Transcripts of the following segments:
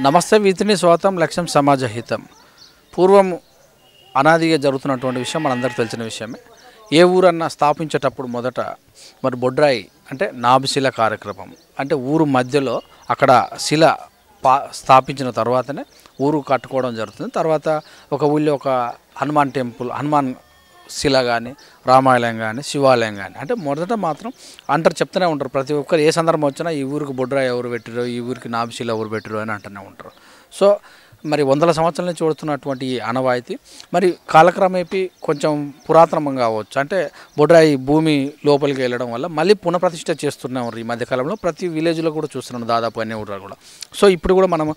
నమస్తే వీతిని స్వాతం లక్ష్యం సమాజ హితం. పూర్వం అనాదిగా జరుగుతున్నటువంటి విషయం మనందరికీ తెలిసిన విషయమే. ఏ ఊరన్నా స్థాపించేటప్పుడు మొదట మరి బొడ్రాయి అంటే నాభిశిల కార్యక్రమం అంటే ఊరు మధ్యలో అక్కడ శిల స్థాపించిన తర్వాతనే ఊరు కట్టుకోవడం జరుగుతుంది. తర్వాత ఒక ఊళ్ళో ఒక హనుమాన్ టెంపుల్, హనుమాన్ శిల కానీ, రామాలయం కానీ, శివాలయం కానీ అంటే మొదట మాత్రం అంటారు, చెప్తూనే ఉంటారు. ప్రతి ఒక్కరు ఏ సందర్భం వచ్చినా ఈ ఊరికి బొడ్రాయి ఎవరు పెట్టిరో, ఈ ఊరికి నాభిశిల ఎవరు పెట్టిరో అని అంటూనే ఉంటారు. సో మరి వందల సంవత్సరాల నుంచి చూడుతున్నటువంటి ఈ ఆనవాయితీ మరి కాలక్రమేపీ కొంచెం పురాతనం కావచ్చు. అంటే బొడ్రాయి భూమి లోపలికి వెళ్ళడం వల్ల మళ్ళీ పునఃప్రతిష్ఠ చేస్తున్నారు ఈ మధ్యకాలంలో. ప్రతి విలేజ్లో కూడా చూస్తున్నాం దాదాపు అన్ని ఊళ్ళో కూడా. సో ఇప్పుడు కూడా మనం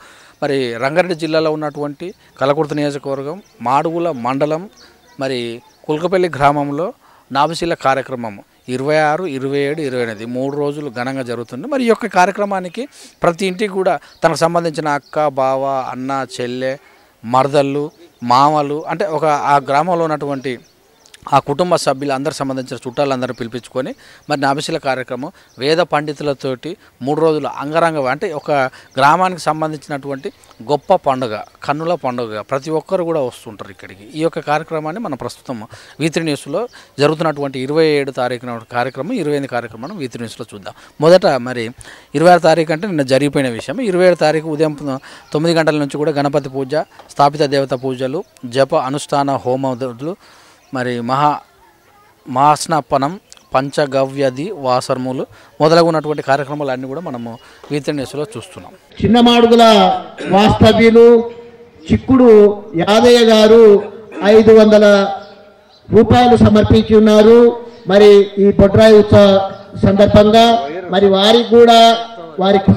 మరి రంగారెడ్డి జిల్లాలో ఉన్నటువంటి కలకుర్తి నియోజకవర్గం, మాడుగుల మండలం, మరి కుల్కపల్లి గ్రామంలో నాభిశిల కార్యక్రమం 26, 27, 28 3 రోజులు ఘనంగా జరుగుతుంది. మరి ఈ యొక్క కార్యక్రమానికి ప్రతి ఇంటికి కూడా తనకు సంబంధించిన అక్క, బావ, అన్న, చెల్లె, మరదళ్ళు, మామలు అంటే ఒక ఆ గ్రామంలో ఉన్నటువంటి ఆ కుటుంబ సభ్యులు అందరికి సంబంధించిన చుట్టాలందరూ పిలిపించుకొని మరి నాభిశిల కార్యక్రమం వేద పండితులతోటి 3 రోజులు అంగరంగ అంటే ఒక గ్రామానికి సంబంధించినటువంటి గొప్ప పండుగ, కన్నుల పండుగ. ప్రతి ఒక్కరు కూడా వస్తుంటారు ఇక్కడికి. ఈ యొక్క కార్యక్రమాన్ని మనం ప్రస్తుతం V3 న్యూస్లో జరుగుతున్నటువంటి 27 తారీఖున కార్యక్రమం, 28 కార్యక్రమం V3 న్యూస్లో చూద్దాం. మొదట మరి 26 తారీఖు అంటే నిన్న జరిగిపోయిన విషయం. 27 తారీఖు ఉదయం 9 గంటల నుంచి కూడా గణపతి పూజ, స్థాపిత దేవత పూజలు, జప అనుష్ఠాన హోమాదులు, మరి మహాస్నాపనం, పంచగవ్యది వాసర్ములు మొదలగున్నటువంటి కార్యక్రమాలు అన్నీ కూడా మనము V3 న్యూస్లో చూస్తున్నాం. చిన్నమాడుగుల వాస్తవ్యులు చిక్కుడు యాదయ్య గారు 500 రూపాయలు సమర్పించి ఉన్నారు. మరి ఈ బొడ్రాయి ఉత్సవ సందర్భంగా మరి వారికి కూడా వారికి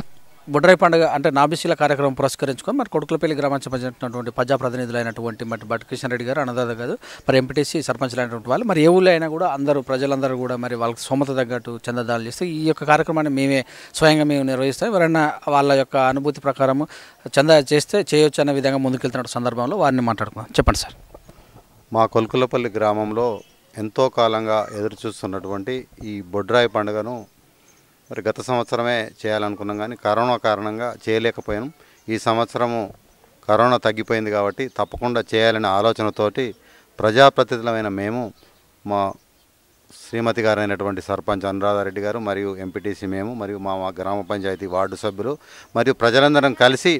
బొడ్రాయి పండుగ అంటే నాభిశిల కార్యక్రమం పురస్కరించుకొని మరి కొడుకులపల్లి గ్రామానికి సంబంధించినటువంటి ప్రజాప్రతినిధులైనటువంటి మరి బట్టి కిషన్ రెడ్డి గారు, అన్నదాత గారు, మరి ఎంపీటీసీ సర్పంచ్లు అయినటువంటి వాళ్ళు మరి ఏ ఊళ్ళో అయినా కూడా అందరూ ప్రజలందరూ కూడా మరి వాళ్ళకి సొమత తగ్గట్టు చందాదాలు చేస్తే ఈ యొక్క కార్యక్రమాన్ని మేమే స్వయంగా మేము నిర్వహిస్తాం. ఎవరైనా వాళ్ళ యొక్క అనుభూతి ప్రకారం చందా చేస్తే చేయొచ్చు అనే విధంగా ముందుకెళ్తున్న సందర్భంలో వారిని మాట్లాడుకున్నాం. చెప్పండి సార్. మా కొల్కులపల్లి గ్రామంలో ఎంతో కాలంగా ఎదురు చూస్తున్నటువంటి ఈ బొడ్రాయి పండుగను మరి గత సంవత్సరమే చేయాలనుకున్నాం, కానీ కరోనా కారణంగా చేయలేకపోయాం. ఈ సంవత్సరము కరోనా తగ్గిపోయింది కాబట్టి తప్పకుండా చేయాలనే ఆలోచనతోటి ప్రజాప్రతినిధులమైన మేము, మా శ్రీమతి గారు అయినటువంటి సర్పంచ్ అనురాధారెడ్డి గారు మరియు ఎంపీటీసీ మేము మరియు మా గ్రామ పంచాయతీ వార్డు సభ్యులు మరియు ప్రజలందరం కలిసి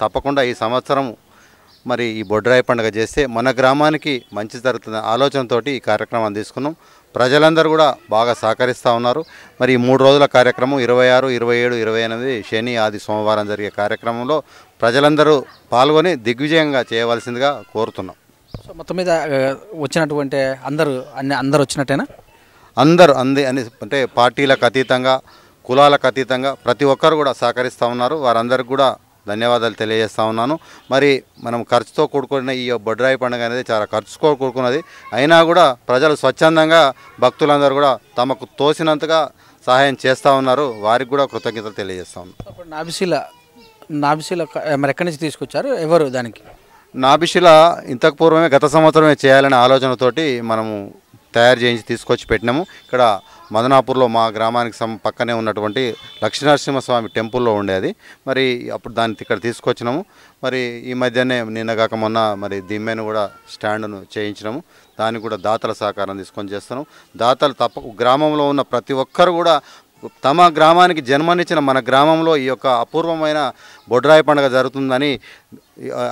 తప్పకుండా ఈ సంవత్సరం మరి ఈ బొడ్రాయి పండుగ చేస్తే మన గ్రామానికి మంచి జరుగుతున్న ఆలోచనతోటి ఈ కార్యక్రమాన్ని తీసుకున్నాం. ప్రజలందరూ కూడా బాగా సహకరిస్తూ ఉన్నారు. మరి ఈ 3 రోజుల కార్యక్రమం 26, 27, 28 శని, ఆది, సోమవారం జరిగే కార్యక్రమంలో ప్రజలందరూ పాల్గొని దిగ్విజయంగా చేయవలసిందిగా కోరుతున్నాం. సో మొత్తం మీద వచ్చినటువంటి అందరూ వచ్చినట్టేనా? అందరూ అంటే పార్టీలకు అతీతంగా, కులాలకు అతీతంగా ప్రతి ఒక్కరు కూడా సహకరిస్తూ ఉన్నారు. వారందరికీ కూడా ధన్యవాదాలు తెలియజేస్తూ ఉన్నాను. మరి మనం ఖర్చుతో కూడుకున్న ఈ బొడ్రాయి పండుగ అనేది చాలా ఖర్చుతో కూడుకున్నది. అయినా కూడా ప్రజలు స్వచ్ఛందంగా, భక్తులందరూ కూడా తమకు తోసినంతగా సహాయం చేస్తూ ఉన్నారు. వారికి కూడా కృతజ్ఞతలు తెలియజేస్తూ ఉన్నాను. నాభిశిల మరి ఎక్కడి నుంచి తీసుకొచ్చారు, ఎవరు దానికి? నాభిశిల ఇంతకు పూర్వమే గత సంవత్సరమే చేయాలనే ఆలోచనతోటి మనము తయారు చేయించి తీసుకొచ్చి పెట్టినాము. ఇక్కడ మదనాపూర్లో మా గ్రామానికి పక్కనే ఉన్నటువంటి లక్ష్మీనరసింహస్వామి టెంపుల్లో ఉండేది. మరి అప్పుడు దాన్ని ఇక్కడ తీసుకొచ్చినాము. మరి ఈ మధ్యనే నిన్నగాక మొన్న మరి దిమ్మెను కూడా స్టాండ్ను చేయించినాము. దానికి కూడా దాతల సహకారం తీసుకొని చేస్తున్నాం. దాతలు గ్రామంలో ఉన్న ప్రతి ఒక్కరు కూడా తమ గ్రామానికి జన్మనిచ్చిన మన గ్రామంలో ఈ యొక్క అపూర్వమైన బొడ్రాయి పండుగ జరుగుతుందని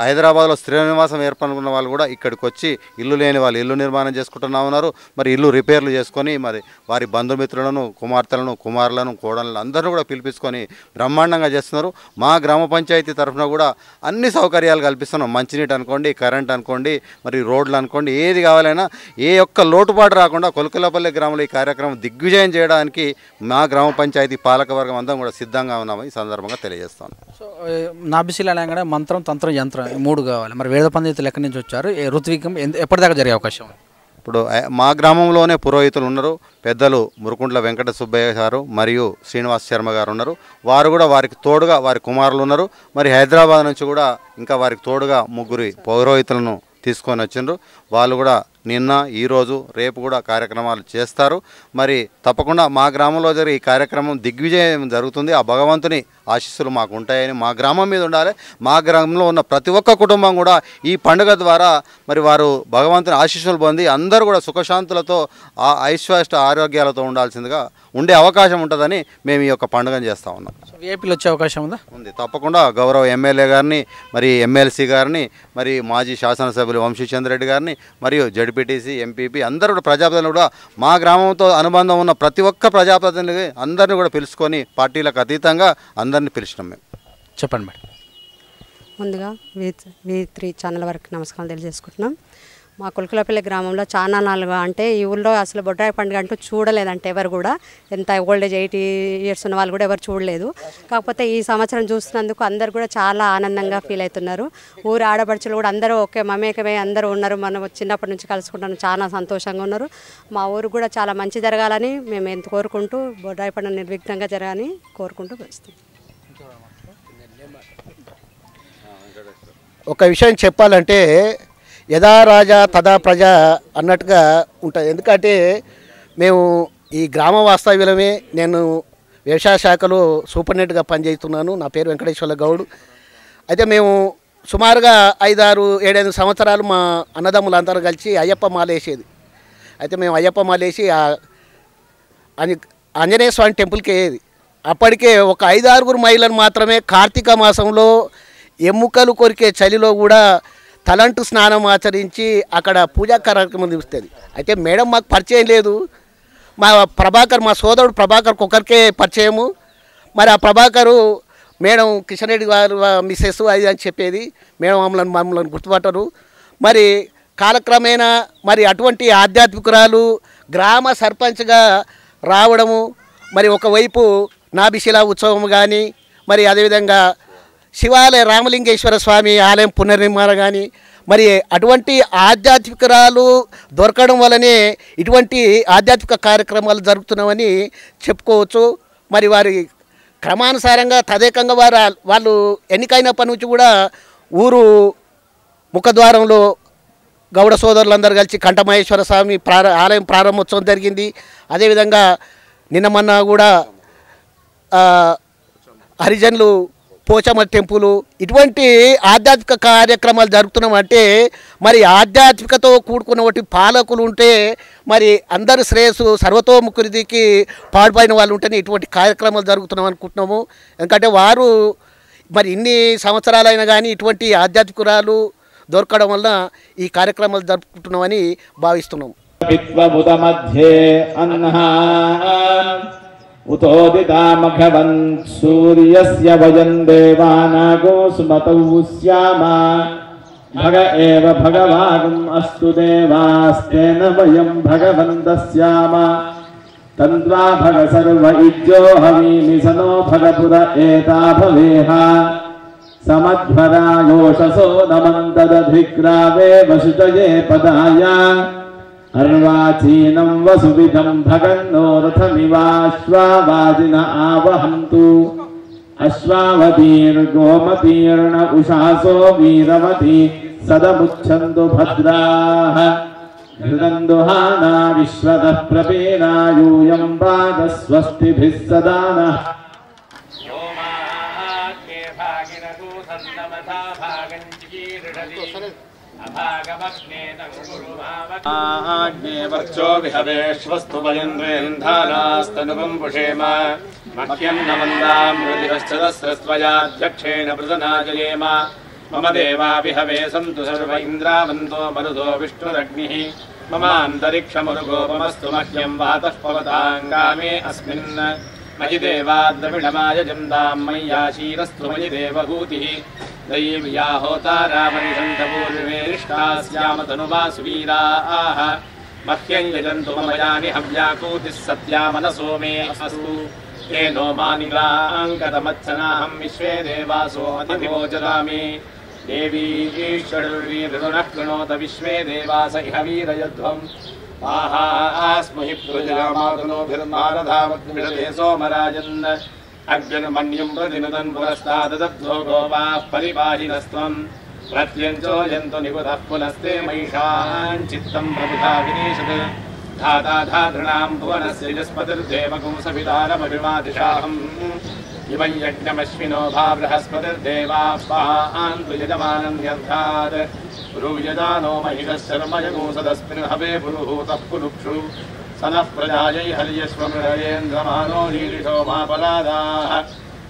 హైదరాబాద్లో స్థిర నివాసం ఏర్పడుకున్న వాళ్ళు కూడా ఇక్కడికి వచ్చి ఇల్లు లేని వాళ్ళు ఇల్లు నిర్మాణం చేసుకుంటున్నా ఉన్నారు. మరి ఇల్లు రిపేర్లు చేసుకొని మరి వారి బంధుమిత్రులను, కుమార్తెలను, కుమారులను, కోడలను అందరూ కూడా పిలిపించుకొని బ్రహ్మాండంగా చేస్తున్నారు. మా గ్రామ పంచాయతీ తరఫున కూడా అన్ని సౌకర్యాలు కల్పిస్తున్నాం. మంచినీటి అనుకోండి, కరెంట్ అనుకోండి, మరి రోడ్లు అనుకోండి, ఏది కావాలైనా ఏ ఒక్క లోటుపాటు రాకుండా కొల్కులపల్లి గ్రామంలో ఈ కార్యక్రమం దిగ్విజయం చేయడానికి మా గ్రామ పంచాయతీ పాలకవర్గం అందరం కూడా సిద్ధంగా ఉన్నాము. ఈ సందర్భంగా తెలియజేస్తాను. సో నాభిశిల అనగానే మంత్రం, తంత్రం, యంత్రం 3 కావాలి. మరి వేద పండితులు ఎక్కడి నుంచి వచ్చారు, ఋత్వికం ఎప్పటిదాకా జరిగే అవకాశం? ఇప్పుడు మా గ్రామంలోనే పురోహితులు ఉన్నారు. పెద్దలు మురుకుంట్ల వెంకట సుబ్బయ్య గారు మరియు శ్రీనివాస్ శర్మ గారు ఉన్నారు. వారు కూడా వారికి తోడుగా వారి కుమారులు ఉన్నారు. మరి హైదరాబాద్ నుంచి కూడా ఇంకా వారికి తోడుగా 3 పురోహితులను తీసుకొని వచ్చిండ్రు. వాళ్ళు కూడా నిన్న ఈరోజు రేపు కూడా కార్యక్రమాలు చేస్తారు. మరి తప్పకుండా మా గ్రామంలో జరిగే ఈ కార్యక్రమం దిగ్విజయం జరుగుతుంది. ఆ భగవంతుని ఆశీస్సులు మాకు ఉంటాయని, మా గ్రామం మీద ఉండాలి. మా గ్రామంలో ఉన్న ప్రతి ఒక్క కుటుంబం కూడా ఈ పండుగ ద్వారా మరి వారు భగవంతుని ఆశీస్సులు పొంది అందరూ కూడా సుఖశాంతులతో ఐశ్వర్య ఆరోగ్యాలతో ఉండాల్సిందిగా ఉండే అవకాశం ఉంటుందని మేము ఈ యొక్క పండుగను చేస్తూ ఉన్నాం. విఐపీలు వచ్చే అవకాశం ఉందా? ఉంది, తప్పకుండా. గౌరవ ఎమ్మెల్యే గారిని, మరి ఎమ్మెల్సీ గారిని, మరి మాజీ శాసనసభ్యులు వంశీచంద్ర రెడ్డి గారిని, మరియు జడ్పీటీసీ, ఎంపీపీ అందరూ కూడా ప్రజాప్రతినిధులు కూడా మా గ్రామంతో అనుబంధం ఉన్న ప్రతి ఒక్క ప్రజాప్రతినిధి అందరినీ కూడా పిలుచుకొని పార్టీలకు అతీతంగా అందరినీ పిలిచినాం మేము. చెప్పండి మేడం. ముందుగా V3 ఛానల్ వరకు నమస్కారం తెలియజేసుకుంటున్నాం. మా కొల్కులపల్లి గ్రామంలో చాలా నాలుగు అంటే ఈ ఊళ్ళో అసలు బొడ్రాయి పండుగ అంటూ చూడలేదంటే ఎవరు కూడా, ఎంత ఓల్డేజ్ 80 years ఉన్న వాళ్ళు కూడా ఎవరు చూడలేదు. కాకపోతే ఈ సంవత్సరం చూస్తున్నందుకు అందరు కూడా చాలా ఆనందంగా ఫీల్ అవుతున్నారు. ఊరు ఆడపడుచులు కూడా అందరూ ఓకే మమేకమై అందరూ ఉన్నారు. మనం చిన్నప్పటి నుంచి కలుసుకుంటాను, చాలా సంతోషంగా ఉన్నారు. మా ఊరు కూడా చాలా మంచి జరగాలని మేము ఎంత కోరుకుంటూ బొడ్రాయి పండుగ నిర్విఘ్నంగా జరగాలని కోరుకుంటూ వస్తాం. ఒక విషయం చెప్పాలంటే యథా రాజా తదా ప్రజ అన్నట్టుగా ఉంటుంది. ఎందుకంటే మేము ఈ గ్రామ వాస్తవ్యులమే. నేను వ్యవసాయ శాఖలో సూపరింటెండెంట్గా పనిచేస్తున్నాను. నా పేరు వెంకటేశ్వర గౌడ్. అయితే మేము సుమారుగా 5-6-7 సంవత్సరాలు మా అన్నదమ్ములందరూ కలిసి అయ్యప్ప మాలేసేది. అయితే మేము అయ్యప్ప మాలేసి ఆంజనేయ స్వామి టెంపుల్కి వెళ్ళేది. అప్పటికే ఒక 5-6 మహిళలు మాత్రమే కార్తీక మాసంలో ఎముకలు కొరికే చలిలో కూడా తలంటు స్నానం ఆచరించి అక్కడ పూజా కార్యక్రమం చూస్తుంది. అయితే మేడం మాకు పరిచయం లేదు. మా సోదరుడు ప్రభాకర్ ఒకరికే పరిచయము. మరి ఆ ప్రభాకరు మేడం కిషన్ రెడ్డి గారు మిస్సెస్ అది అని చెప్పేది. మేడం మమ్మల్ని గుర్తుపట్టరు. మరి కాలక్రమేణా మరి అటువంటి ఆధ్యాత్మికురాలు గ్రామ సర్పంచ్గా రావడము, మరి ఒకవైపు నాభిశిలా ఉత్సవం కానీ, మరి అదేవిధంగా శివాలయ రామలింగేశ్వర స్వామి ఆలయం పునర్నిర్మాణం కానీ, మరి అటువంటి ఆధ్యాత్మికరాలు దొరకడం వల్లనే ఇటువంటి ఆధ్యాత్మిక కార్యక్రమాలు జరుగుతున్నామని చెప్పుకోవచ్చు. మరి వారి క్రమానుసారంగా తదేకంగా వాళ్ళు ఎన్నికైనప్పటి నుంచి కూడా ఊరు ముఖద్వారంలో గౌడ సోదరులందరూ కలిసి కంఠమహేశ్వర స్వామి ఆలయం ప్రారంభోత్సవం జరిగింది. అదేవిధంగా నిన్న మొన్న కూడా హరిజనులు పోచమ్మ టెంపుల్ ఇటువంటి ఆధ్యాత్మిక కార్యక్రమాలు జరుగుతున్నామంటే మరి ఆధ్యాత్మికతో కూడుకున్నటువంటి పాలకులు ఉంటే మరి అందరి శ్రేయస్సు సర్వతోముఖుడికి పాడుపడిన వాళ్ళు ఉంటేనే ఇటువంటి కార్యక్రమాలు జరుగుతున్నాం అనుకుంటున్నాము. ఎందుకంటే వారు మరి ఇన్ని సంవత్సరాలైనా కానీ ఇటువంటి ఆధ్యాత్మికురాలు దొరకడం వల్ల ఈ కార్యక్రమాలు జరుపుకుంటున్నామని భావిస్తున్నాము. ఉతోదితామఘవన్ సూర్యస్య వయం దేవానాగో సుమతౌ శ్యామా భగ ఏవ భగవాగం అస్తు దేవాస్తేన వయం భగవంతస్యామ తంద్వా భగ సర్వ ఇజ్జో హవీమి సనో భగపుర ఏతా భవేహ సమధ్వరాయోషసో నమంతదధిక్రావే వసుతయే పదాయ अर्वाचीनं वसुविधं भगन्नो रथमिवाश्वावाजिन आवहन्तु अश्वावतीर्गोमतीर्ण उषासो वीरवती सदमुच्छन्तु भद्राः घृदन्दुहाना विश्वतः प्रपीना यूयं पादस्वस्तिभिः सदा नः वर्चो विहवेश्वस्तु वयन्द्रेन्धानास्तनुवं पुषेम मह्यं न वन्दां मृदिश्चदस्रस्त्वयाध्यक्षेण पृतनाजयेम मम देवा विहवे सन्तु सर्व इन्द्रावन्तो मरुतो विष्णुरग्निः ममान्तरिक्षमरुगोपमस्तु मह्यं वातः पवताङ्गामे अस्मिन् मयि देवा द्रविडमायजन्तां मय्याशीरस्तु मयि देवहूतिः दैव्या होतारामनिषन्तपूर्वेष्टास्यामतनुवासुवीराः मह्यं यजन्तु मम यानि हव्याकूतिः सत्या मनसो मे अस्तु येनो मानिलाङ्कतमत्सनाहं विश्वे देवासो अधिमोचरामि देवी षडुर्वीर्नः कृणोत विश्वे देवास इह वीरयध्वम् आहास्महि प्रजलामातनोभिर्मारधावद्विषदे सोमराजन् अग्निर्मन्युं प्रतिनुदन् पुरस्ताददब्धो गोवाः परिपाहिनस्त्वम् प्रत्यञ्चो यन्तु निकुतः पुनस्ते महिषान् चित्तं प्रबुधा विनेशत् धाता धातॄणां भुवनस्य यस्पतिर्देवगुंसवितारमभिमादिशाहम् इमं यज्ञमश्विनो भा बृहस्पतिर्देवापान्तु यजमानं यन्धात् पुरुयजानो महिषः शर्मयगुंसदस्मिन् हवे पुरुहूतः पुरुक्षु सनः प्रजायै हर्यश्वमृळयेन्द्रमानो लीलिषो मापलादाः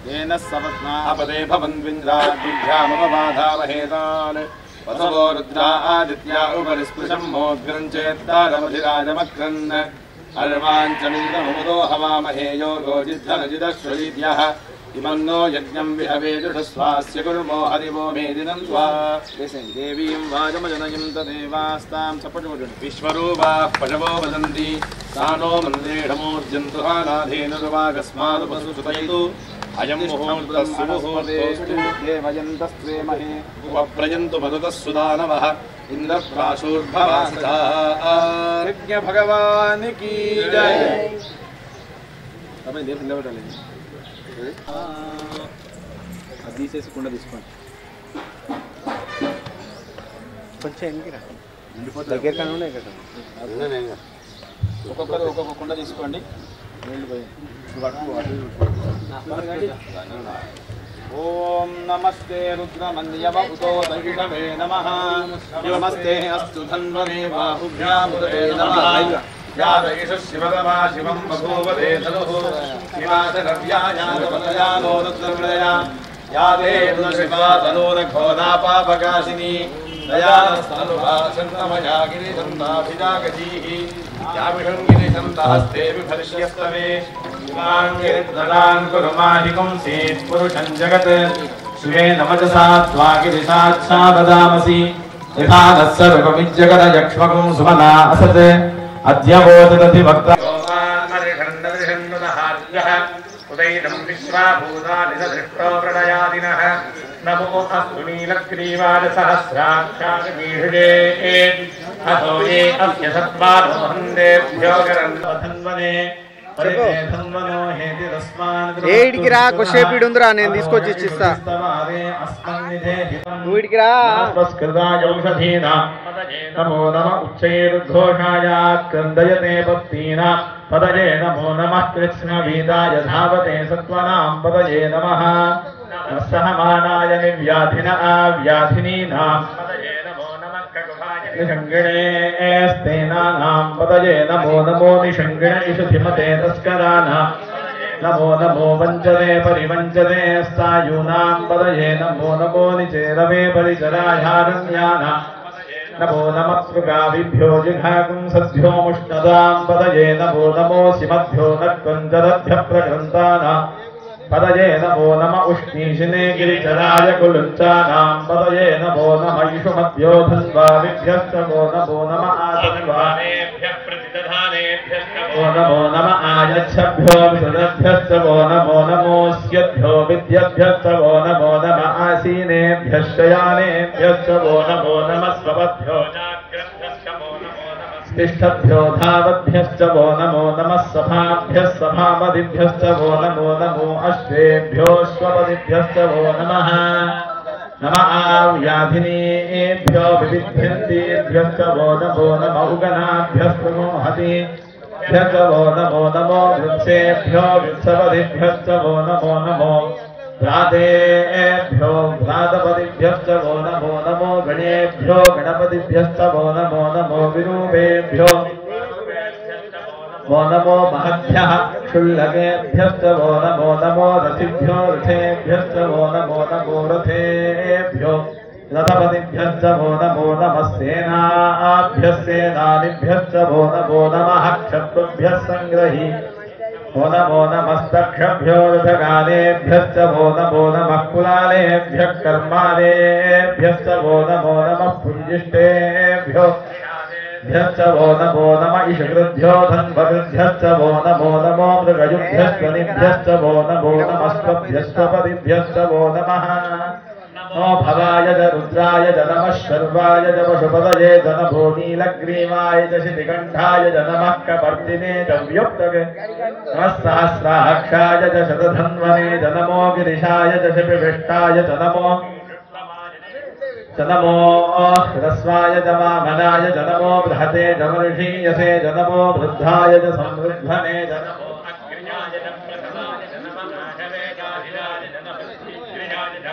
येन सपत्नापदे भवन्विन्द्राद्युभ्यामपबाधामहेतान् वसवो रुद्रा आदित्या उपरि स्पृशं मोद्ग्रञ्चेत्तारमधिराजमक्रन् अर्वाञ्चमिन्द्रमुदो हवामहे योगो जिद्धनजिदश्वरीद्यः इमं नो यज्ञं विहवेजुषस्वास्य कुर्मो हरिवो मेदिनं स्वा देवीं वाजमजनयं तदेवास्तां सपटोजन् विश्वरूपाः पशवो वदन्ति सा नो मन्देढमोर्जन्तु हानाधेनुर्वागस्मादुपसुतयतु अयं मुहूर्तस्य मुहूर्तोऽस्तु देवयन्तस्त्वेमहे उपप्रयन्तु मरुतः सुदानवः इंद्रप्राशुर्भवासः भगवान की जय। अबे देख लेवट ले अभी से कुंड తీసుకోండి కొంచెం ఎన్నిరా దగ్గర కన్నా ఉన్నాయి కదా ఒక్కొక్క కుండ తీసుకోండి నీళ్ళు పోయి ओम नमस्ते रुद्रमन्यवतो दहिषवे नमः नमस्ते अस्तु धन्वने बाहुभ्यामुदे नमः या दहिषः शिवतमा शिवं बभूवदे तनुः शिवासरव्यायादवलयानो रुद्रमृदया या देवशिवा तनूरघोदापापकाशिनी दयानस्तनुभासन्नमया गिरिजन्नाभिजागजीः या विषङ्गिरिशन्तहस्ते विभर्ष्यस्तवे इमाङ्गिरिद्धरान् कुरुमाहिकं सीत् पुरुषं जगत् शिवेन वचसा त्वागिरिसाक्षाददामसि यथा नः सर्वमिज्जगदयक्ष्मकं सुमना असत् अद्य वोदति वक्ता उदैनं विश्वाभूतानि दृष्टो प्रणयादिनः नमो अस्तु नीलग्रीवादसहस्राक्षामीषे अथो ये अस्य सत्त्वानो हन्देभ्यो गरन्धन्वने పరిధన్వనో హేతి తస్మాన్ ఏడికి రా కొసేపిడుందిరా నేను తీసుకొచ్చి ఇచ్చిస్తా నువ్వుడికి రా నమస్కృతాయ ఔషధీనా నమో నమ ఉచ్చైర్ఘోషాయ క్రందయతే భక్తీనా పదయే నమో నమః కృష్ణవీదాయ ధావతే సత్వనాం పదయే నమః సహమానాయ నివ్యాధిన వ్యాధినీనాం పదయే నమో నమః కగుభాయ निषङ्गिणेस्तेनानां पदये नमो नमो निषङ्गिण इषुधिमते तस्कराणां नमो नमो वञ्चते परिवञ्चते स्थायूनां पदये नमो नमो निचेरवे परिचरायारण्यानां नमो नमः मृगाविभ्यो जिघाकुं सद्भ्यो मुष्णदां पदये नमो नमोऽसिमभ्यो नक्वञ्जरभ्यः प्रकृन्तानां पदये नमो नम उष्णीशिने गिरिचराय कुलुञ्चानां पदये नमो नम इषुमद्भ्यो धन्वाविभ्यश्च वो नमो नम आतन्वानेभ्यः प्रतिदधानेभ्यश्च वो नमो नम आयच्छभ्यो विसदभ्यश्च वो नमो नमोऽस्यभ्यो विद्यभ्यश्च वो नमो नम आसीनेभ्यश्च यानेभ्यश्च वो नमो नमः स्वपद्भ्यो जाग्रभ्यश्च वो नमो तिष्ठभ्यो धावद्भ्यश्च वो नमो नमः सभाभ्यः सभापतिभ्यश्च वो नमो नमो अश्वेभ्यो स्वपतिभ्यश्च वो नमः नम आव्याधिनेभ्यो विविध्यन्तेभ्यश्च वो नमो नम उगनाभ्यस्तु मोहतिभ्यश्च वो नमो नमो वृत्सेभ्यो वृत्सपतिभ्यश्च वो नमो नमो भ्रातेभ्यो भ्रातपतिभ्यश्च वो नमो नमो गणेभ्यो गणपतिभ्यश्च वो नमो नमो विरूपेभ्यो वो नमो महद्भ्यः क्षुल्लकेभ्यश्च वो नमो नमो रथिभ्यो रथेभ्यश्च वो नमो नमो रथेभ्यो रथपतिभ्यश्च वो नमो नमः सेनाभ्यः सेनानिभ्यश्च वो नमो नमः क्षत्रुभ्यः संग्रही वो नमो नमस्तक्षभ्यो रथगानेभ्यश्च वो नमो नमः कुलालेभ्यः कर्मालेभ्यश्च वो नमो नमः पुञ्जिष्टेभ्यो भ्यश्च वो नमो नम इषकृभ्यो धन्वकृभ्यश्च वो नमो नमो मृगयुभ्यश्वनिभ्यश्च वो नमो नमस्त्वभ्यश्वपतिभ्यश्च वो नमः नमो भवाय च रुद्राय च नमः शर्वाय च पशुपतये च नमो नीलग्रीवाय च शितिकण्ठाय च नमः कपर्दिने च व्युक्तके नमः सहस्राक्षाय च शतधन्वने च नमो गिरिशाय च शिपिविष्टाय च नमो नमो ह्रस्वाय च वामनाय च नमो बृहते च वर्षीयसे च नमो वृद्धाय च संवृद्धने च नमो अग्र्याय च प्रथमाय च नमः नाशवेदाधिराय च नमः शीघ्राय च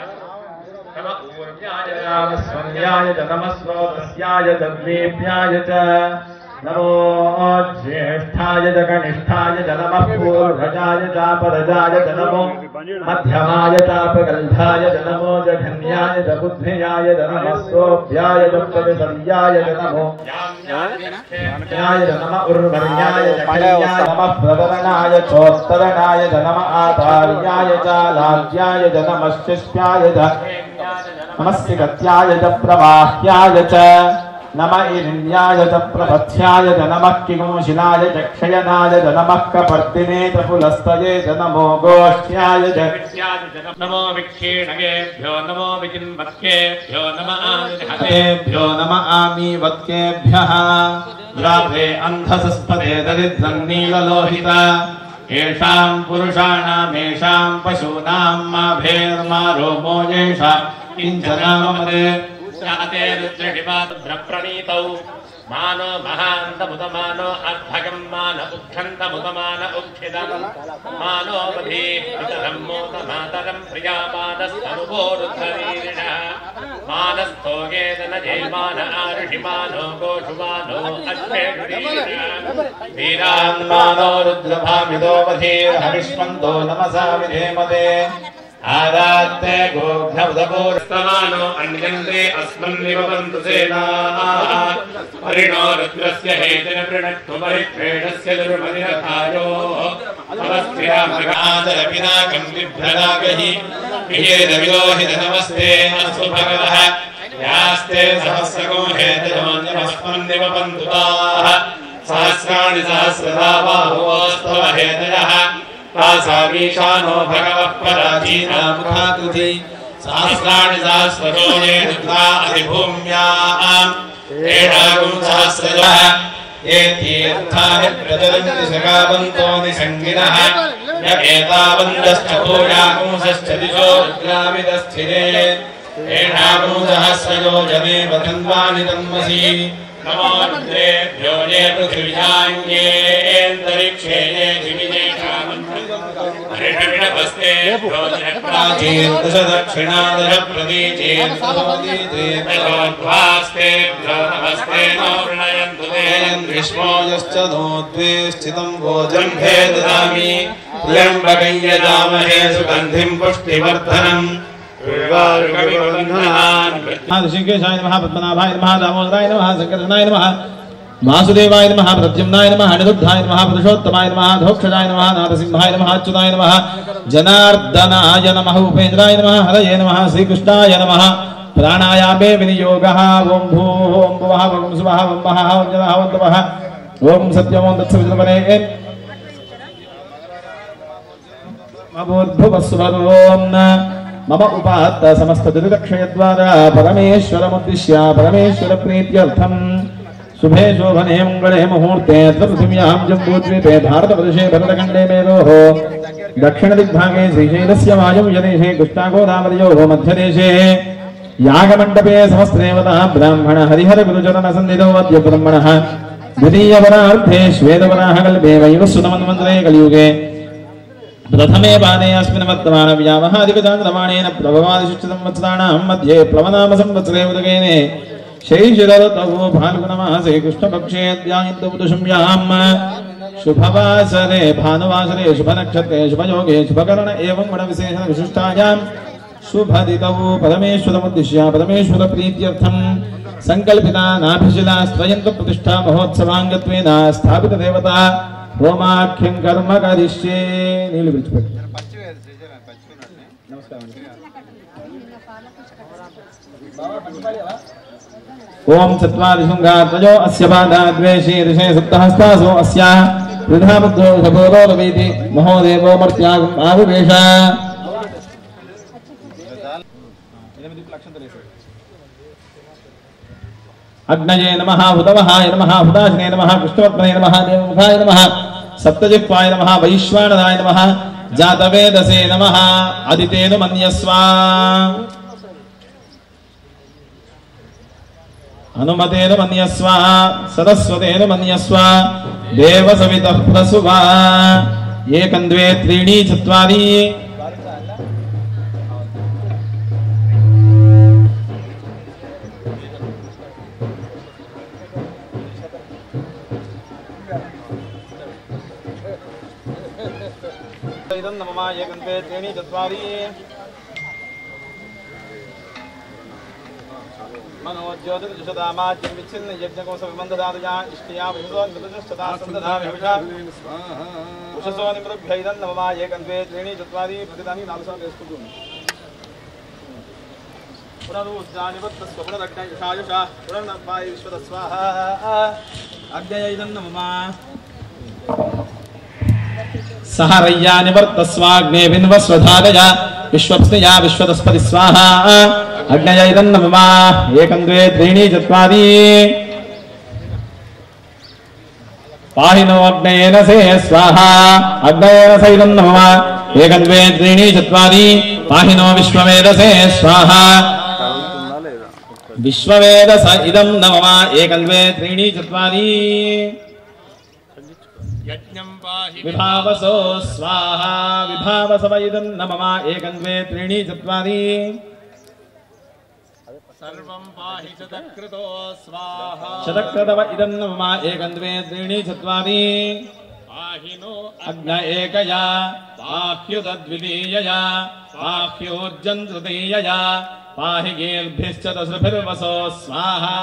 नमः ऊर्जाय रामस्वन्याय च नमः स्रोतस्याय च द्वीप्याय च नमो ज्येष्ठाय च कनिष्ठाय च नमः पूर्वजाय चापरजाय च नमो मध्यमाय चापगल्धाय च नमो जघन्याय च बुद्धियाय च नमः सोऽभ्याय च प्रतिसर्याय च नमो ज्ञाय च नमः उर्वर्याय च कल्याय नमः प्रवरणाय चोत्तरणाय च नमः आचार्याय च लाज्याय च नमः शिष्याय च नमस्तिगत्याय च प्रवाह्याय च नमः इन्द्रियाय च प्रपथ्याय च नमः किंशिलाय च क्षयनाय च नमः कपर्दिने च पुलस्तये च नमो गोष्ठ्याय च नमो विक्षीणकेभ्यो नमो विचिन्वत्केभ्यो नमः आदिहतेभ्यो नमः आमीवत्केभ्यः द्राभे अन्धसस्पदे दरिद्रं नीललोहित येषां पुरुषाणामेषां पशूनां माभेर्मा रोमो येषां किञ्चनाममदे े रुद्रशिवाद्रप्रणीतौ मानो महान्तमुदमानो अर्धगं मान उक्षन्तमुदमान उक्षितं मानो बधीतरं मोदमातरं प्रियामानस्तनुभो रुद्रवीरिणः मानस्थोगेदनजयमान आऋषिमानो गोषुमानो अश्वेषुरीरिणः वीरान्मानो रुद्रभामिदो बधीर्हविष्मन्तो नमसा विधेमते आदात्ते गोघ्नमुदपूर्स्तमानो अन्यन्ते अस्मन्निव बन्तु सेनाः परिणो रुद्रस्य हेतिन प्रणक्तु परिक्षेणस्य दुर्मदिनथायोः अवस्थिरामगादरपिनाकं बिभ्रदागहि विहेदविलोहित नमस्ते अस्तु भगवः यास्ते सहस्रगो हेतयोन्यमस्मन्निव बन्तु ताः सहस्राणि सहस्रदा बाहुवोस्तव हेतयः तासामीशानो भगवः पराधीनामुखाकृति सहस्राणि सहस्रयोने रुद्रा अधिभूम्याम् एषागुं सहस्रजः ये तीर्थानि प्रचलन्ति सखावन्तो निसङ्गिनः य एतावन्तश्च भूयागुंसश्च दिशो रुद्राविदस्थिरे एषागुं सहस्रयो जने वधन्वानि तन्मसि नमो रुद्रेभ्यो ये पृथिव्यान्येऽन्तरिक्षे ये दक्षिणादश प्रदीचेर्वास्तेभ्यो नमस्ते नो प्रणयन्तु ग्रीष्मोजश्च नो द्वे स्थितं भोजं भेददामि त्र्यम्बकं यजामहे सुगन्धिं पुष्टिवर्धनम् ऋषिकेशाय नमः पद्मनाभाय नमः दामोदराय नमः संकर्षणाय नमः वासुदेवाय नमः प्रद्युम्नाय नमः अनिरुद्धाय नमः पुरुषोत्तमाय नमः धोक्षजाय नमः नारसिंहाय नमः अच्युताय नमः जनार्दनाय नमः उपेन्द्राय नमः हरये नमः श्रीकृष्णाय नमः प्राणायामे विनियोगः ओं भूः ओं भुवः ओं सुवः ओं महः ओं जनः ओं तपः ओं सत्यम् ओं तत्सवितुर्वरेण्यं अभूर्भुवस्वरों मम उपात्त समस्त दुरितक्षयद्वारा परमेश्वरमुद्दिश्य परमेश्वर प्रीत्यर्थम् शुभे शोभने मंगले मुहूर्ते पृथिव्यां जम्बूद्वीपे भारतवर्षे भरतखण्डे मेरोः दक्षिणदिग्भागे श्रीशैलस्य वायुव्यदेशे कृष्णागोदावरयोः मध्यदेशे यागमण्डपे समस्तदेवताः ब्राह्मण हरिहर गुरुचरणसन्निधौ अद्य ब्रह्मणः द्वितीयवरार्धे श्वेतवराहकल्पे वैवस्वतमन्वन्तरे कलियुगे प्रथमे पादे अस्मिन् वर्तमान व्यावहारिकचान्द्रमाणेन प्रभवादिशिष्टसंवत्सराणां मध्ये प्लवनाम संवत्सरे उदगेने शैशिरऋतौ फाल्गुनमासे कृष्णपक्षे अद्यायन्तुदशम्यां शुभवासरे भानुवासरे शुभनक्षत्रे शुभयोगे शुभकर्ण एवं गुणविशेषणविशिष्टायां शुभदितौ परमेश्वरमुद्दिश्य परमेश्वरप्रीत्यर्थं संकल्पिता नाभिशिला स्वयंत्र प्रतिष्ठा महोत्सवांगत्वेन स्थापितदेवता रोमाख्यं कर्म करिष्ये नीलु विडिचिपेट्टु ओम चत्वारिशृंगात्मजो अस्य पादाद्वे शीर्षे सप्तहस्तासो अस्य वृधाबद्धो सपोरो रवीति महोदेवो मर्त्यागम् आविवेश अग्नये नमः हुतवहाय नमः हुताशने नमः कृष्णवर्धने नमः देवमुखाय नमः सप्तजिह्वाय नमः वैश्वानराय नमः जातवेदसे नमः अदितेनु मन्यस्व అనుమతేన మన్యస్వ సరస్వతేన మన్యస్వ దేవ సవితః ప్రసువా ఏకం ద్వే త్రీణి చత్వారి నమః ఏకం ద్వే త్రీణి చత్వారి मनोज्योतिषदामाज्यं विच्छिन्न यज्ञकोशविमन्ददादया इष्टिया विशुसो निमृतश्चता सन्दधामिषा उषसो निमृभ्यैदं नमः एकं द्वे त्रीणि चत्वारि प्रतिदानि नालसां वेस्कुतु पुनरुज्जानिवत्तस्व पुनरग्नयशायुषा पुनर्नवाय विश्वतस्वाहा अग्नयैदं नमः सहरय्यानि वर्तस्वाग्ने विन्वस्वधारय विश्वप्स्निया विश्वतस्पति स्वाहा अग्नयैदं नमः एकं द्वे त्रीणि चत्वारि पाहिनो अग्नयेन से स्वाहा अग्नयेन सैदं नमः एकं द्वे त्रीणि चत्वारि पाहिनो विश्ववेदसे स्वाहा विश्ववेदस इदं नमः एकं द्वे त्रीणि चत्वारि विभावसो स्वाहा विभावसव इदं नमः एकं द्वे त्रीणि चत्वारि सर्वं पाहि शतकृतो स्वाहा शतकृतव इदं नमः एकं द्वे त्रीणि चत्वारि पाहिनो अग्न एकया पाह्युतद्वितीयया पाह्योर्जं तृतीयया पाहि गेर्भिश्च दशभिर्वसो स्वाहा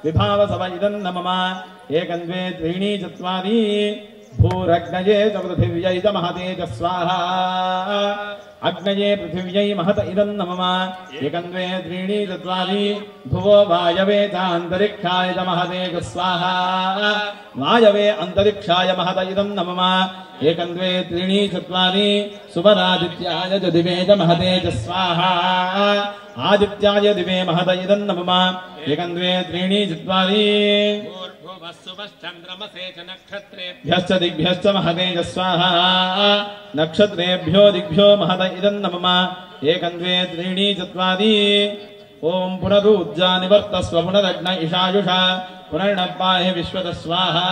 विभावसव इदं नमः एकं द्वे त्रीणि चत्वारि भूरग्नये च पृथिव्यै च महते च स्वाहा अग्नये पृथिव्यै महत इदं नमः एकं द्वे त्रीणि चत्वारि भुवो वायवे चान्तरिक्षाय च महते च स्वाहा वायवे अन्तरिक्षाय महत इदं नमः एकं द्वे त्रीणि चत्वारि सुवरादित्याय च दिवे च महते च स्वाहा आदित्याय दिवे महत इदं नमः एकं द्वे त्रीणि चत्वारि नक्षत्रेभ्यश्च दिग्भ्यश्च महते च स्वाहा नक्षत्रेभ्यो दिग्भ्यो महत इदं नमः एकं द्वे त्रीणि चत्वारि ओम पुनरुज्जानिवर्तस्व पुनरग्न इषायुषा पुनर्नपाहि विश्वतः स्वाहा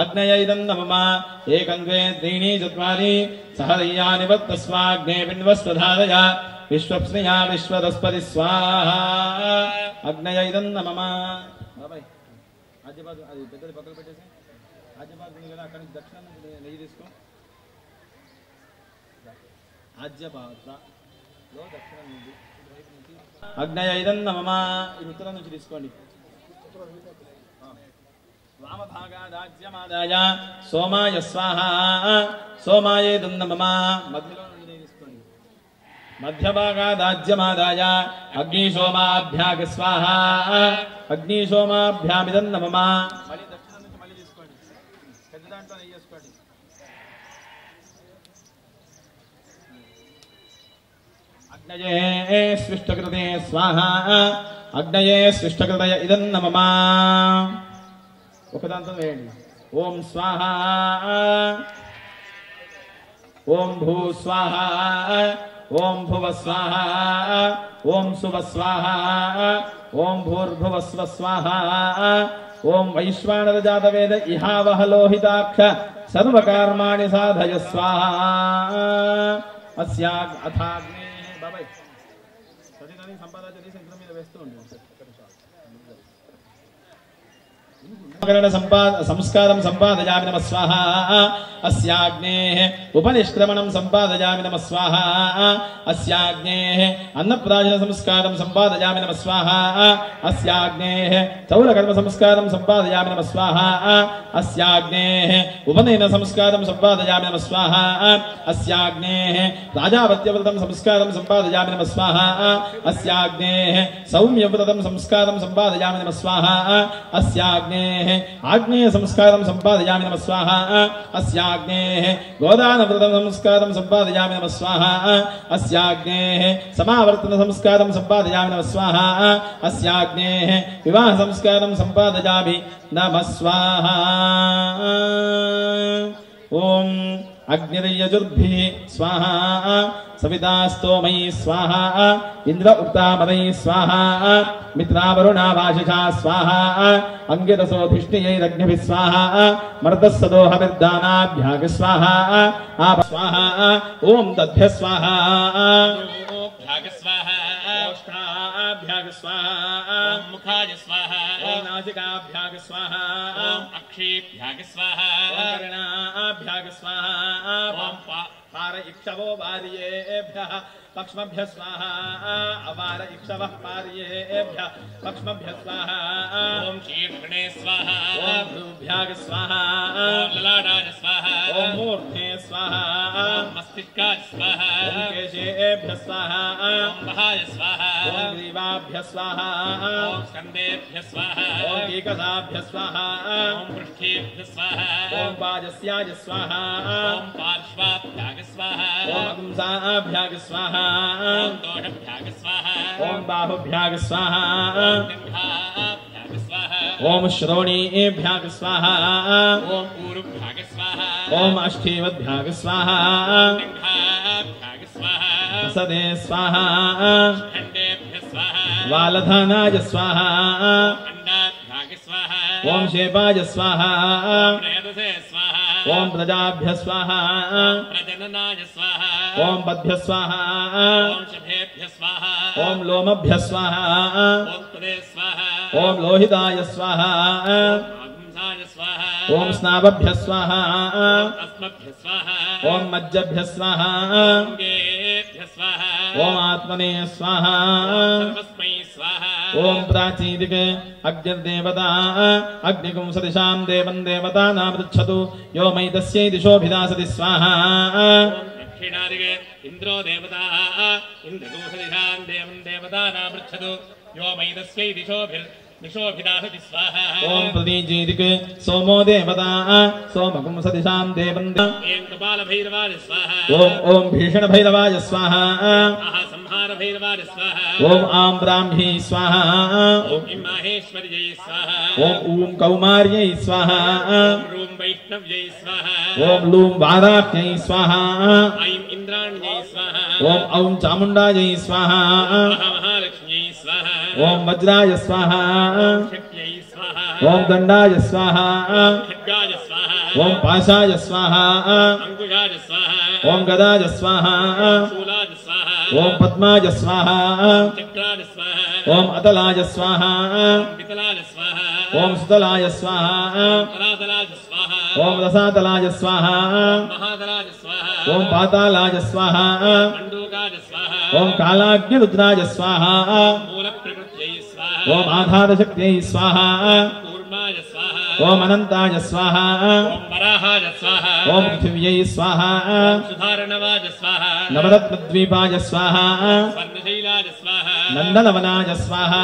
अग्नय इदं नमः एकं द्वे त्रीणि चत्वारि सहरय्यानिवर्तस्वाग्ने बिन्वस्वधारय विश्वप्स्निया विश्वतस्पति स्वाहा अग्नय इदं नमः आज्यबाद అది పెద్దది పక్కన పెట్టేసి ఆజ్యబాద్ ఉంది కదా అక్కడ నుంచి దక్షిణం నెయ్యి తీసుకో ఆజ్యబాద్ లో దక్షిణం ఉంది అగ్నయ ఇదం నమః ఇది ఉత్తరం నుంచి తీసుకోండి వామభాగాదాజ్యమాదాయ సోమాయ స్వాహా సోమాయ ఇదం నమః మధ్యలో నుంచి నెయ్యి తీసుకోండి మధ్యభాగాదాజ్యమాదాయ అగ్నిశోమాభ్యాగ స్వాహా అగ్నిశోమాభ్యామిదం నమః మళ్ళీ దక్షిణం నుంచి మళ్ళీ తీసుకోండి పెద్ద దాంట్లో నెయ్యి చేసుకోండి అగ్నయే స్విష్టకృతే స్వాహా అగ్నయే స్విష్టకృతయ ఇదం నమః ఒక దాంతో వేయండి ఓం స్వాహా ఓం భూ స్వాహా ఓం భువ స్వాహా ఓం శువ స్వాహా ఓం భూర్భువస్వ స్వాహా ఓం వైశ్వానర జాతవేద ఇహావహ లోహితాక్ష సర్వకర్మాణి సాధయ స్వాహా అస్యా అథాగ్నే బాబాయ్ సరిదాని సంపాదన చేసి ఇంద్ర మీద వేస్తూ ఉంటాం సంస్కారం సంపాదయామి నమః స్వాహా अस्याग्नेः उपनिष्क्रमणं सम्पादयामि नमः स्वाहा अस्याग्नेः अन्नप्राशन संस्कारं सम्पादयामि नमः स्वाहा अस्याग्नेः चौरकर्म संस्कारं सम्पादयामि नमः स्वाहा अस्याग्नेः उपनयन संस्कारं सम्पादयामि नमः स्वाहा अस्याग्नेः राजावत्यव्रतं संस्कारं सम्पादयामि नमः स्वाहा अस्याग्नेः सौम्यव्रतं संस्कारं सम्पादयामि नमः स्वाहा अस्याग्नेः आग्नेय संस्कारं सम्पादयामि नमः स्वाहा अस्याग्नेः गोदानव्रतं संस्कारं सम्पादयामि नमः स्वाहा अस्याग्नेः समावर्तन संस्कारं सम्पादयामि नमः स्वाहा अस्याग्नेः विवाह संस्कारं सम्पादयामि नमः स्वाहा ओम अग्निर्यजुर्भिः स्वाहा सवितास्तोमयी स्वाहा इंद्र उक्तामदयी स्वाहा मित्रावरुणा वाशिषा स्वाहा अंगिरसोधिष्ठियैरग्निभिः स्वाहा मर्दस्सदोहविर्दानाभ्याग स्वाहा आप स्वाहा ओम दद्भ्य स्वाहा भ्याग स्वाहा ओष्ठाभ्याग स्वाहा मुखाय स्वाहा नासिकाभ्याग स्वाहा अक्षीभ्याग स्वाहा कर्णाभ्याग स्वाहा पार इक्षवो वार्येभ्यः पक्ष्मभ्यः स्वाहा अवार इक्षवः पार्येभ्यः पक्ष्मभ्यः स्वाहा ओम शीर्षणे स्वाहा ओम भ्रूभ्याग स्वाहा ओम ललाटाय स्वाहा ओम मूर्धे स्वाहा ओम मस्तिष्काय स्वाहा ओम केशेभ्यः स्वाहा ओम बाहाय स्वाहा ओम ग्रीवाभ्यः स्वाहा ओम स्कन्देभ्यः स्वाहा ओम कीकसाभ्यः स्वाहा ओम पृष्ठेभ्यः स्वाहा ओम पाजस्याय स्वाहा ओम पार्श्वाभ्याग स्वाहा ओम अगुंसाभ्याग स्वाहा ओम दोषभ्याग स्वाहा ओम बाहुभ्याग स्वाहा ओम स्वाहा ओम श्रोणीभ्याग स्वाहा ओम ऊरुभ्याग स्वाहा ओम अष्ठीवद्भ्याग स्वाहा भ्याग स्वाहा सदे स्वाहा खण्डेभ्यः स्वाहा वालधानाय स्वाहा अंडाभ्याग स्वाहा ओम शेपाय स्वाहा प्रेयसे स्वाहा ओम प्रजाभ्यः स्वाहा प्रजननाय स्वाहा ओम बद्भ्यः स्वाहा ओम शभेभ्यः स्वाहा ओम लोमभ्यः स्वाहा ओम तदे स्वाहा ओम लोहिताय स्वाहा ओम स्वाहा ओम स्नावभ्यः स्वाहा अस्मभ्यः स्वाहा ओम मज्जभ्यः स्वाहा अंगेभ्यः स्वाहा ओम आत्मने स्वाहा सर्वस्मै स्वाहा ओम प्राचीदिक अग्निर्देवता अग्निगुं सदिशां देवं देवतानामृच्छतु यो मयि तस्यै दिशोभिदासति स्वाहा दक्षिणादिके इंद्रो देवता इंद्रगुं सदिशां देवं देवतानामृच्छतु यो मयि तस्यै दिशोभिदासति स्वाहा ओम प्रतीजीदिक सोमो देवता सोमगुं सदिशां देवं एं कपाल भैरवाय स्वाहा ओम भीषण भैरवाय स्वाहा संहार भैरवाय स्वाहा ओम आं ब्राह्मी स्वाहा ओम माहेश्वर्यै स्वाहा ओम कौमार्यै स्वाहा ओम रूम वैष्णव्यै स्वाहा ओम लूम वाराह्यै स्वाहा ऐं इंद्राण्यै स्वाहा ओम चामुण्डायै स्वाहा महालक्ष्म्यै स्वाहा ओम वज्राय स्वाहा शक्त्यै स्वाहा ओम दंडाय स्वाहा खड्गाय स्वाहा ओम पाशाय स्वाहा अंकुशाय स्वाहा ओम गदाय स्वाहा शूलाय स्वाहा ओम पद्माय स्वाहा चक्राय स्वाहा ओम अतलाय स्वाहा वितलाय स्वाहा ओम सुतलाय स्वाहा तलातलाय स्वाहा ओम रसातलाय स्वाहा महातलाय स्वाहा ओम पातालाय स्वाहा मंडूकाय स्वाहा ओम कालाग्निरुद्राय स्वाहा मूलप्रकृत्यै स्वाहा ओम आधारशक्त्यै स्वाहा कूर्माय स्वाहा ओम अनंताय स्वाहा ओम वराहाय स्वाहा ओम पृथिव्यै स्वाहा ओम सुधारणवाय स्वाहा नवरत्नद्वीपाय स्वाहा स्वर्णशैलाय स्वाहा नंदनवनाय स्वाहा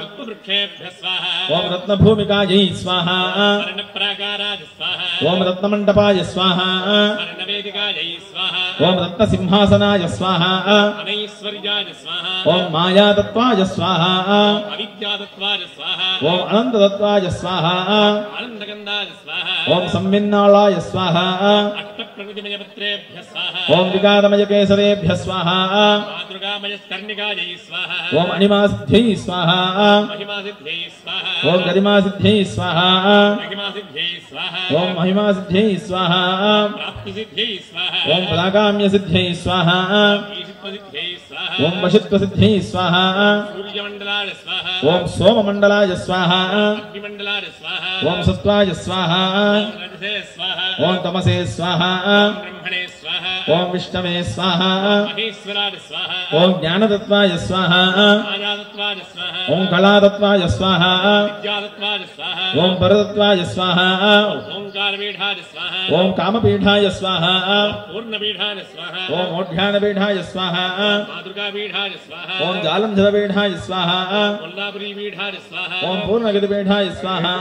कल्पवृक्षेभ्यः स्वाहा ओम रत्नभूमिकायै स्वाहा वर्णप्राकाराय स्वाहा ओम रत्नमण्डपाय स्वाहा वर्णवेदिकायै स्वाहा ओम रत्नसिंहासनाय स्वाहा अनैश्वर्याय स्वाहा ओम मायातत्त्वाय स्वाहा अविद्यातत्त्वाय स्वाहा ओम अनन्ततत्त्वाय स्वाहा आनन्दगन्धाय स्वाहा ओम संविन्नालाय स्वाहा अष्टप्रकृतिमयपत्रेभ्यः स्वाहा ओम विकारमयकेसरेभ्यः स्वाहा मातृकामयस्कर्णिकायै स्वाहा ओम अणिमासिद्ध्यै स्वाहा महिमासिद्ध्यै स्वाहा ओम गरिमासिद्ध्यै स्वाहा महिमासिद्ध्यै स्वाहा ओम महिमासिद्ध्यै स्वाहा प्राप्तिसिद्ध्यै स्वाहा ओम पराकाम्यसिद्ध्यै स्वाहा ईशित्वसिद्ध्यै स्वाहा ओम वशित्वसिद्ध्यै स्वाहा सूर्यमण्डलाय स्वाहा ओम सोममण्डलाय स्वाहा अग्निमण्डलाय स्वाहा ओम सत्त्वाय स्वाहा रजसे स्वाहा ओम तमसे स्वाहा ब्रह्मणे स्वाहा ओम विष्णवे स्वाहा महेश्वराय स्वाहा ओम ज्ञानतत्त्वाय स्वाहा मायातत्त्वाय स्वाहा ओम कलातत्त्वाय स्वाहा विद्यातत्त्वाय स्वाहा ओम परतत्त्वाय स्वाहा ओंकारपीठाय स्वाहा ओम कामपीठाय स्वाहा पूर्णपीठाय स्वाहा ओम मोढ्यानपीठाय स्वाहा मातृकापीठाय स्वाहा ओम जालंधरपीठाय स्वाहा कोल्लापुरीपीठाय स्वाहा ओम पूर्णगिरिपीठाय स्वाहा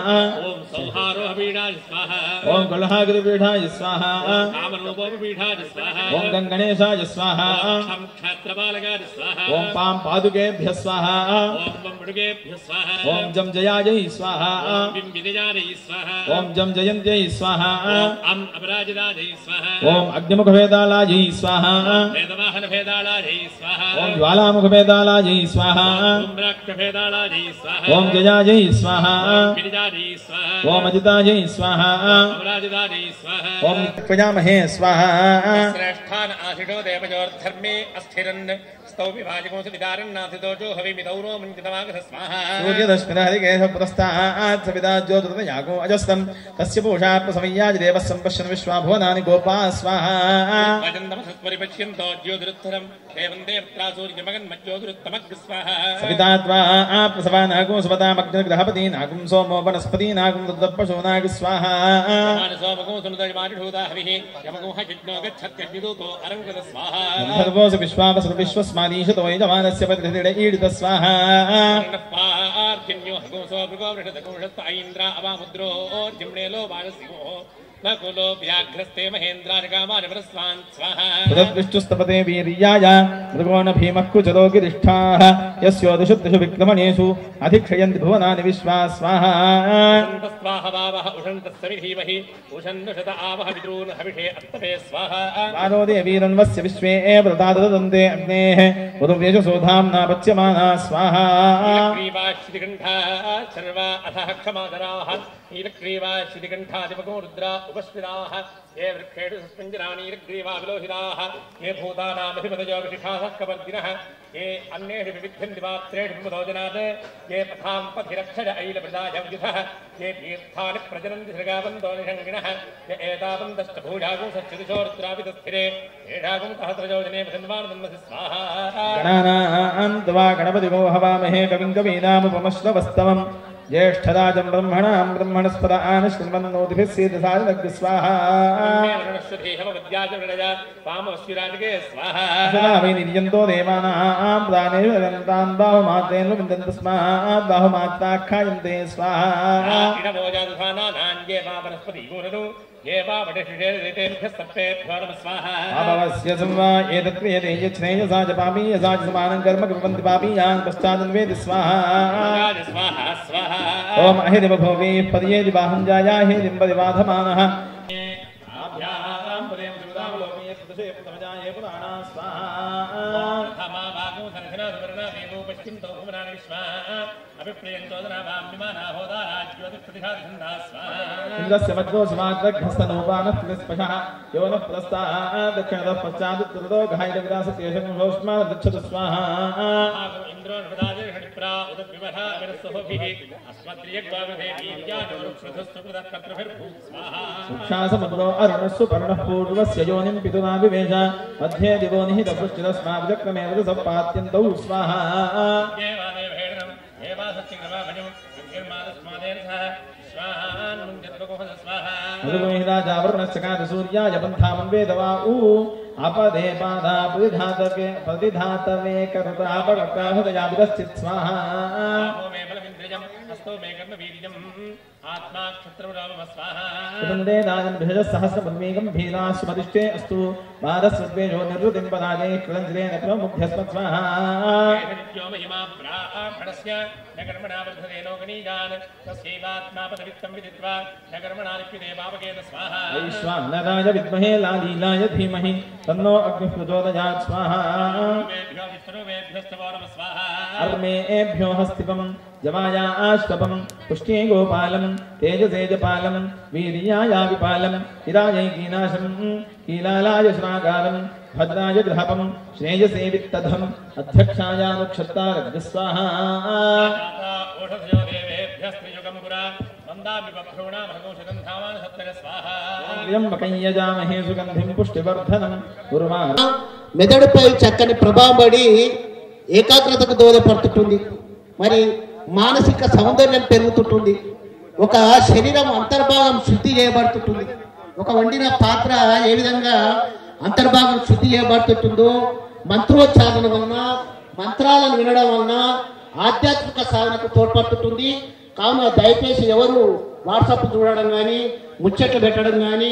ओम संहारोहपीठाय स्वाहा ओम कलहागिरिपीठाय स्वाहा कामरूपोपपीठाय स्वाहा ఓం గం గణేశాయ స్వాహ ఓం పాం పాదుకేభ్యః స్వాహ ఓం జం జయాయై స్వాహ ఓం జం జయంత్యై స్వాహ ఓం అగ్నిముఖవేదాలాయై స్వాహ ఓం జ్వాలాముఖవేదాలాయై స్వాహ ఓం జయాయై స్వాహ ఓం అజితాయై స్వాహ ఓం ప్రజామహే స్వాహ శ్రేష్ఠాన్ ఆశిషో దేవయోర్ధర్మే అస్థిరన్ స్తౌమి వాజకోస విదారన్నాథితోజో హవిమిదౌరో మంజితమాగధ స్వాహా సూర్యదశ్మినహరికేశ పురస్తాత్ సవిదా జ్యోతిర్యాగో అజస్తం తస్య పూషాత్మ సమయ్యాజ దేవః సంపశ్యన్ విశ్వాభువనాని గోపా స్వాహా పరిపశ్యంతో జ్యోతిరుత్తరం దేవందే సూర్యమగన్ మజ్యోతిరుత్తమగ్ స్వాహా సవితాత్వా ప్రసవానాగో సవతామగ్నిగ్రహపతి నాగం సోమో వనస్పతి నాగం తద్పశో నాగ స్వాహా సోమగో సునుదయమానిఢూతా హవిః యమగో హజిజ్ఞో గచ్చత్యజ్ఞదూతో అరంగద స్వాహా సర్వోస విశ్వావస విశ్వస్మాదీశతో యజమానస్య పతిథిడ ఈడిత స్వాహా పార్జన్యో హగోసో భృగోవృషదకోషస్థ ఐంద్ర అవాముద్రో జిమ్నేలో వానసిగో నకులో వ్యాఘ్రస్తే మహేంద్రాజగామాని వరస్వాన్ స్వాహా పురద్విష్టుస్తపతే వీర్యాయ మృగోణ భీమః కుచలో గిరిష్ఠాః యస్యోదశుద్ధషు విక్రమణేషు అధిక్షయంతి భువనాని విశ్వా స్వాహా స్వాహ వావః ఉషంతస్య ధీమహి ఉషన్నుషత ఆవహ విద్రూన్ హవిషే అత్తపే స్వాహా ఆరోదే వీరన్వస్య విశ్వే ప్రదాదదంతే అగ్నేః ఉదవ్యజసోధామ్నా పచ్యమానా స్వాహా నీలగ్రీవాశ్రికంఠా సర్వా అథః క్షమాదరాః నీలగ్రీవాశ్రికంఠాదిపగో రుద్రా ఉపస్మితాః ये वृक्षेषु सुस्पञ्जराणि नीलग्रीवा विलोहिताः ये भूतानामधिपतयो विशिखाः कवर्दिनः ये अन्येषु विविध्यन्ति पात्रेषु विमुदोजनात् ये पथां पथिरक्षर ऐलप्रदायव्युधः ये तीर्थानि प्रजनन्ति सृगावन्तो निषङ्गिणः य एतावन्तश्च भूजागुंसश्च दिशो रुद्रावितस्थिरे येषागुं सहस्रयोजने धन्वानन्दमसि स्वाहा गणानां त्वा गणपतिगो हवामहे कविं कवीनामुपमश्रवस्तमम् ज्येष्ठराजं ब्रह्मणां ब्रह्मणस्पद आनश्वन्वन्नोतिभिः सीदसादनग् स्वाहा वै निर्यन्तो देवानां प्राणेषु बाहुमात्रेण विन्दन्त स्मात् बाहुमात्राख्यायन्ते स्वाहा पापवस्य संवा एतत्क्रियते यच्छ्रेयसा च पापीयसा च समानं कर्म कुर्वन्ति पापीयान् पश्चादन्वेति स्वाहा ओम अहिदिव भोगे पदयेदि बाहं जाया हेदिं परिवाधमानः आभ्यां पदें सुदां लोके सदशे पुतमजाये पुराणा स्वाहा धमा भागो धनधना सुवर्णा देवो पश्चिमतो भुवनानि विश्वा अभिप्रियन्तो दनाभां विमाना होदा राज्योतिप्रतिघातछन्दा स्वाहा इन्द्रस्य वज्रो समाग्रघस्तनोपानः पुरस्पशः यो नः पुरस्तात् दक्षिणतः पश्चादुत्तरतो घायविदासतेषं सोष्मान् गच्छतु स्वाहा इन्द्रो नृपदाजे षडिप्रा उदविमहा विरस्सोभिः अस्मद्रियग्वामहे वीर्यानुरुक्षुधस्तुकृतः कर्तृभिर्भूः स्वाहा सुक्षासमुद्रो अरुणस्सु पर्णः पूर्वस्य योनिं पितुना विवेश मध्ये दिवो निहितपृष्ठितस्माभिचक्रमेव सप्पात्यन्तौ स्वाहा सूर्याय पन्थामन्वेदवा अपदे पादा प्रतिधातवे करुतापकर्ताहृदयाभिरश्चित् स्वाहा आत्मा क्षत्रमुरामस्वाहा सुगन्धे दानं सहस्रमुन्मेकं भीराश्वदिष्टे अस्तु पादस्वद्वेषो निर्वृतिं पदाजे कृलञ्जले नप्रमुग्ध्यस्व स्वाहा नित्यो महिमा ब्राह्मणस्य न कर्मणा वर्धते लोकनीजान् तस्यैवात्मा पदवित्तं विदित्वा न कर्मणा लिप्यते पापकेन स्वाहा वैश्वानराय विद्महे लालीलाय धीमहि तन्नो अग्निः प्रचोदयात् स्वाहा अर्मेभ्यो हस्तिपं जमाया आश्वपं पुष्टे गोपालं तेजसेजपालं वीर्याया विपालं हिरायै कीनाशं कीलालाय श्राकालं भद्राय गृहपं श्रेयसे वित्तधम् अध्यक्षायानुक्षत्तारग् स्वाहा त्र्यम्बकय्यजामहे सुगन्धिं पुष्टिवर्धनं कुर्मः మెదడుపై చక్కని ప్రభావం పడి ఏకాగ్రతకు దోహదపడుతుంది. మరి మానసిక సౌందర్యం పెరుగుతుంటుంది. ఒక శరీరం అంతర్భాగం శుద్ధి చేయబడుతుంటుంది. ఒక వండిన పాత్ర ఏ విధంగా అంతర్భాగం శుద్ధి చేయబడుతుంటుందో మంత్రోచ్చారణ వలన మంత్రాలను వినడం వలన ఆధ్యాత్మిక సాధనకు తోడ్పడుతుంది. కావున దయచేసి ఎవరు వాట్సాప్ చూడడం కానీ ముచ్చట్లు పెట్టడం కానీ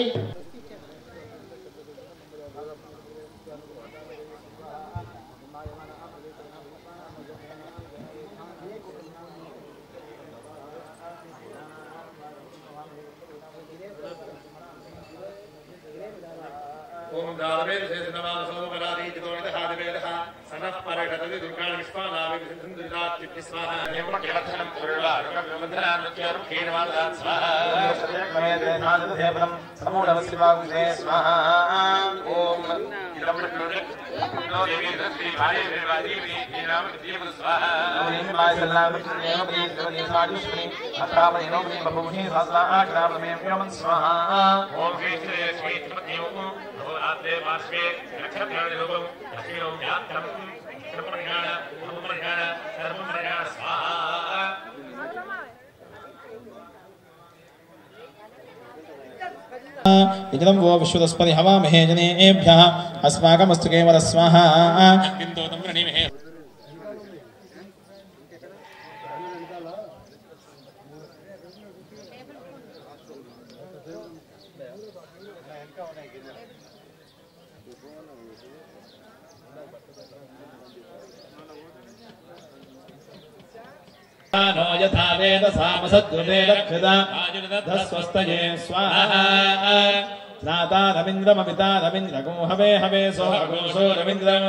इदं वो विश्वदस्पति हवामहे जनेभ्यः अस्माकमस्तु केवल स्वाहा नो यथा वेद सामसद्वेदक्षदा आयुर्दधस्वस्तये स्वाहा स्नाता रविन्द्रमपिता रविन्द्रगो हवे हवे सो अगोसो रविन्द्रम्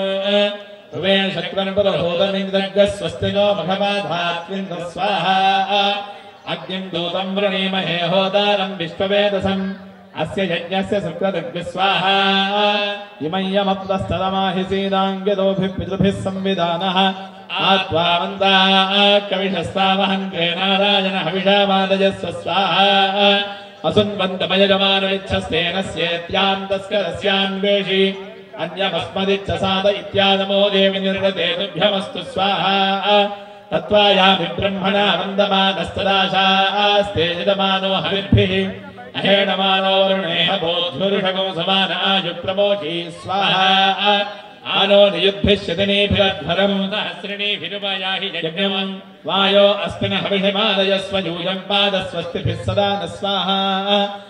ध्रुवे शक्रन्परभूतमिन्द्रग्गः स्वस्तिनो मघवाधात्विन्द्र स्वाहा अग्निं दूतं वृणीमहे होतारं विश्ववेदसम् अस्य यज्ञस्य सुकृतज्ञ स्वाहा इमं यमप्तस्तदमाहिसीदाङ्ग्यदोभिः पितृभिः संविधानः आत्वावन्ता कविशस्तावहन्ते नारायण हविषावादयस्व स्वाहा असुन्वन्तमयजमानविच्छस्तेनस्येत्यान्तस्करस्यान्वेषि अन्यमस्मदिच्छसाद इत्यादमो देवि निर्गते तुभ्यमस्तु स्वाहा तत्त्वायामि ब्रह्मणा वन्दमानस्तदाशास्ते यजमानो हविर्भिः अहेणमानो वरुणेह बोद्धुरुषगो समान आयुप्रमोची स्वाहा आनो नियुद्भिश्यतिनीभिरध्वरम् सहस्रिणीभिरुपयाहि यज्ञम् वायो अस्मिन् हविषमादयस्व यूयं पादस्वस्तिभिः सदा न स्वाहा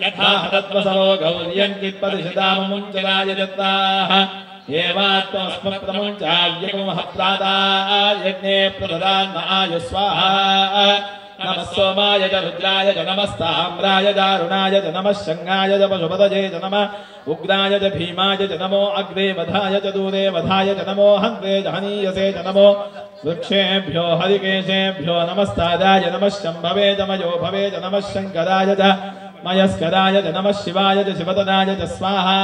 यथा हतत्वसरो गौर्यं चित्पदिशदामुञ्चराय दत्ताः एवात्मस्मप्रमुञ्चाव्यगुमहप्रादा यज्ञे प्रददान्न आयु स्वाहा नमः सोमाय च रुद्राय च नमस्ताम्राय दारुणाय च नमः शङ्गाय च पशुपतये च नमः उग्राय च भीमाय च नमो अग्रे वधाय च दूरे वधाय च नमो हन्त्रे च हनीयसे च नमो वृक्षेभ्यो हरिकेशेभ्यो नमस्तादाय नमः शम्भवे च मयो भवे च नमः शङ्कराय च मयस्कराय च नमः शिवाय च शिवतदाय च स्वाहा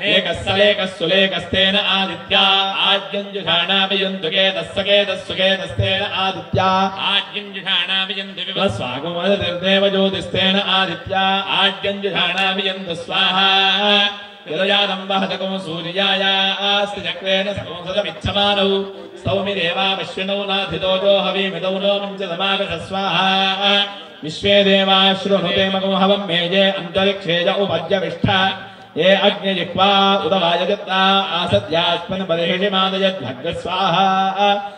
लेकस्सुलेकस्तेन आदित्या आद्यञ्जुषाणाभियुन्तुकेतस्सुकेतस्तेन आदित्या आद्यञ्जुषाणाभियन्तु स्वागुमदेव ज्योतिस्तेन आदित्या आद्यञ्जुषाणाभियन्तु स्वाहा यदयानं वहतकं सूर्याय आस्ति चक्रेण संसदमिच्छमानौ स्तौमि देवा विश्विनौ नाथितोजो हविमिदौ नो मुञ्चदमागस स्वाहा विश्वे देवा शृणुते मगो हवं मेजे अन्तरिक्षे च उपज्यविष्ठ ये अग्निजिह्वा उदवायजत्ता आसद्यास्मिन् बर्हिषिमादयद्भग् स्वाहा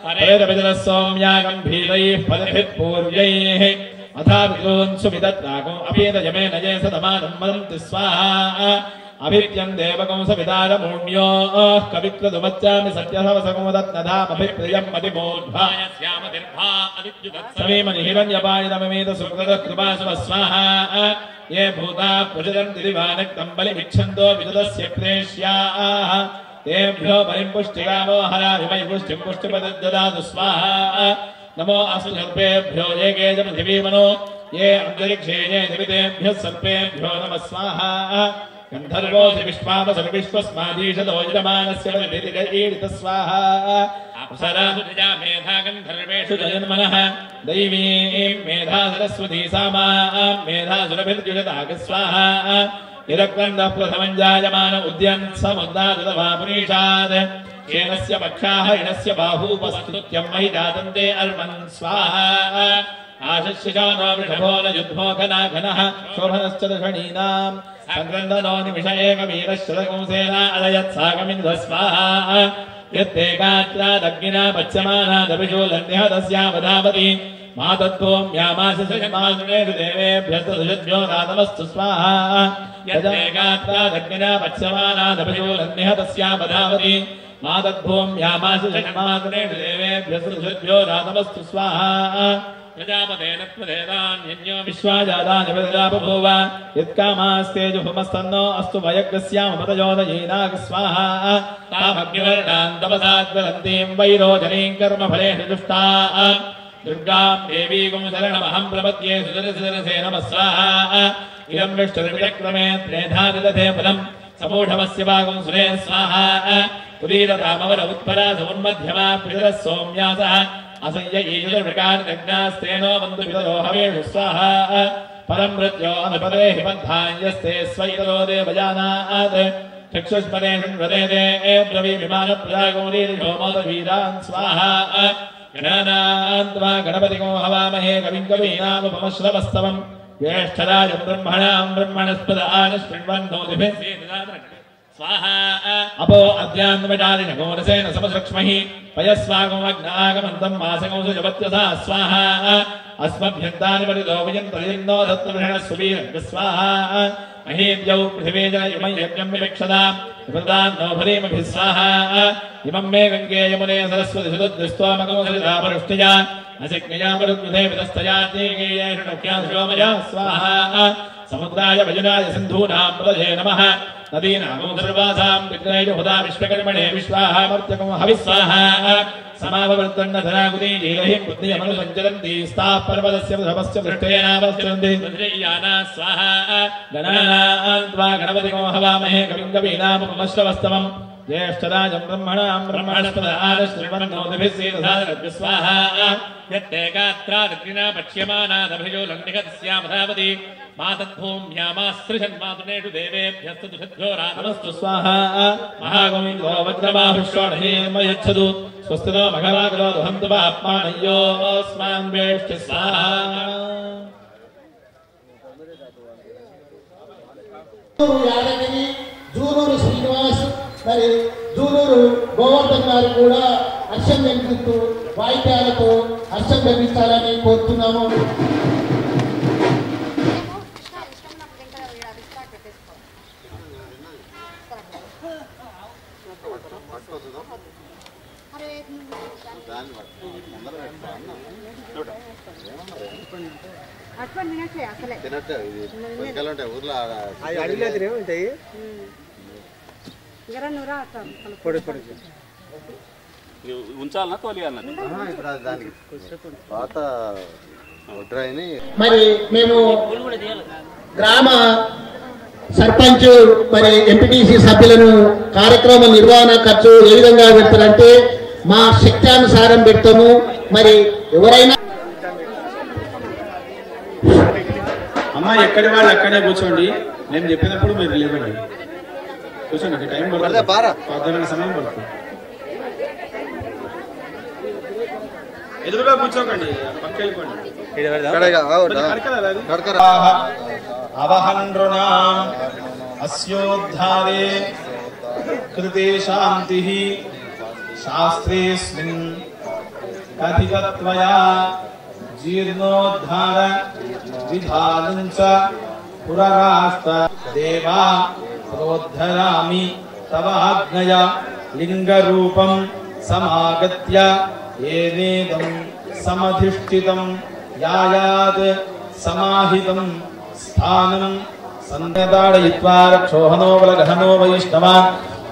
परेरविदरः सौम्या गम्भीरैः पदभिः पूर्वैः अथा विद्रोन् सुविदत्रागो अपेतजमेन ये सतमानं वदन्ति स्वाहा अभित्यं देवकंसविदारमूण्यो कविक्रतुमच्चामि सत्यसवसगोदत्नधामभिप्रियं मतिबोद्धाय स्यामतिर्भा समीमनिहिरण्यपायितममेत सुकृतकृपासु स्वाहा ये भूता प्रचरन्ति दिवानक्तं बलिमिच्छन्तो विदुतस्य प्रेष्याः तेभ्यो बलिं पुष्टिकामो हराभिमयि पुष्टिं पुष्टिपदददातु स्वाहा नमो अस्तु सर्पेभ्यो ये के च पृथिवीमनो ये अन्तरिक्षे ये दिवितेभ्यः सर्पेभ्यो नमः स्वाहा गन्धर्वोऽसि विश्वावसर्विश्वस्मादीशतो यजमानस्य वदितिरीडित स्वाहा अप्सरासुजा मेधा गन्धर्वेषु जयन्मनः दैवीं मेधा सरस्वती सामां मेधासुरभिर्युजताग स्वाहा यदक्रन्दः प्रथमं जायमान उद्यन् समुद्रादुतभापुरीषात् येनस्य पक्षाः इणस्य बाहूपस्तुत्यं महि जातन्ते अर्मन् स्वाहा आशस्यजानो वृषभो न युद्धो घनाघनः शोभनश्च दशणीनाम् संक्रन्दनो निमिष एकवीरश्रदकुंसेना अदयत्सागमिन्द्र स्वाहा यत्तेकात्रादग्निना पच्यमानादभिशूलन्यहतस्यावधावति मातत्वोम्यामाशसमासुरेषु देवेभ्यस्तदुषद्भ्यो नादमस्तु स्वाहा यत्तेकात्रादग्निना पच्यमानादभिशूलन्यहतस्यावधावति मातत्वोम्यामाशसमासुरेषु देवेभ्यस्तदुषद्भ्यो नादमस्तु स्वाहा प्रजापतेन त्वदेदान्यन्यो विश्वाजादानि प्रजापभूव यत्कामास्तेजुभुमस्तन्नो अस्तु वयग्रस्यामपदयोदयेनाग स्वाहा तामग्निवर्णान् तपसाद्वरन्तीं वैरोचनीं कर्मफलेषु दुष्टा दुर्गां देवीं शरणमहं प्रपद्ये सुदरसे नमः स्वाहा इदं विष्णुर्विचक्रमे त्रेधादिदधे फलं सपोषमस्य भागं सुरे स्वाहा उदीरतामवर उत्परा समुन्मध्यमा प्रियः सौम्यासः असंय ईजुर्विकानिदग्नास्तेनो बन्धु पितरो हवेषु स्वाहा परं मृत्यो अनुपदेहि बद्धान्यस्ते स्वैतरो देवजानात् चक्षुष्पदे शृण्वते ब्रवी विमानप्रजागौरीर्यो मोदवीरान् स्वाहा गणानान्त्वा गणपतिको हवामहे कविं कवीनामुपमश्रवस्तवम् ज्येष्ठराजं ब्रह्मणां ब्रह्मणस्पद आनशृण्वन्नोतिभिः स्वाहा अपो अद्यान्वजालिन घोरसेन समसक्ष्महि पयस्वागमग्नागमन्तं मासकंसजपत्यसा स्वाहा अस्मभ्यन्तानि परितो विजन्तरिन्नो दत्तविषणस्ववीरं स्वाहा महीद्यौ पृथिवे जन यज्ञं विवक्षदा विप्रदान्नो भरीमभिः स्वाहा इमं मे गङ्गे यमुने सरस्वति सुदुद्धिस्त्वामकंसरितापरुष्टिया असिक्निया मरुद्विधे विदस्तयाज्ञेयेषुक्याशोमया स्वाहा समुद्राय वजुनाय सिन्धूनां प्रदये नमः नदीनां सर्वासां विग्रहेषु हुदा विश्वकर्मणे विश्वाहामर्त्यकं हविस्वाहा समाववर्तन्नधराकुती जीलहिं बुद्धियमनुसञ्चरन्ति स्ताः पर्वतस्य वृषभस्य पृष्ठेनावस्थन्ति रुद्रय्याना स्वाहा गणानां त्वा गणपतिको हवामहे कविं कवीनामुपमश्रवस्तमम् ज्येष्ठराजं ब्रह्मणां ब्रह्मणस्पद आनशृण्वन्नोतिभिः सीदधारभ्यः स्वाहा यत्ते गात्रादग्निना पक्ष्यमानादभिजो लग्निगतस्यामधावति मातद्भूम्यामास्त्रिषन्मातुनेषु देवेभ्यस्तु दुषद्भ्यो रामस्तु स्वाहा महागोविन्दो वज्रबाहुष्वणेमयच्छतु स्वस्तिनो भगवाग्रो दुहन्तु पाप्मानयोऽस्मान् वेष्टि स्वाहा యాదగిరి జూలూరు శ్రీనివాస్ మరి జూలూరు గోవర్ధన్ గారు కూడా హర్షం వెలిగిస్తూ వాయిద్యాలతో హర్షం వెలిగించాలని కోరుతున్నాము. మరి మేము గ్రామ సర్పంచ్ మరి ఎంపీటీసీ సభ్యులను కార్యక్రమ నిర్వహణ ఖర్చు ఏ విధంగా పెడతారంటే మా శక్త్యానుసారం పెడతాము. మరి ఎవరైనా అమ్మ ఎక్కడి వాళ్ళు అక్కడే కూర్చోండి, నేను చెప్పినప్పుడు మీరు లేవండి. కూర్చోండి, టైం పడుతుంది, సమయం పడుతుంది. ఎదురుగా కూర్చోకండి, పక్క వెళ్ళిపోండి. అవహన్రుణాం అస్యోద్ధారే కృతే శాంతిః శాస్త్రేస్మిన్ కథితత్వయా జీర్ణోద్ధార విధానం చ పురరాస్త దేవా ప్రోద్ధరామి తవాజ్ఞయ లింగరూపం సమాగత్య ఏనేదం సమధిష్ఠితం యాయాత్ సమాహితం స్థానం సందదాడయిత్వా రక్షోహనో వలగహనో వైష్ణవా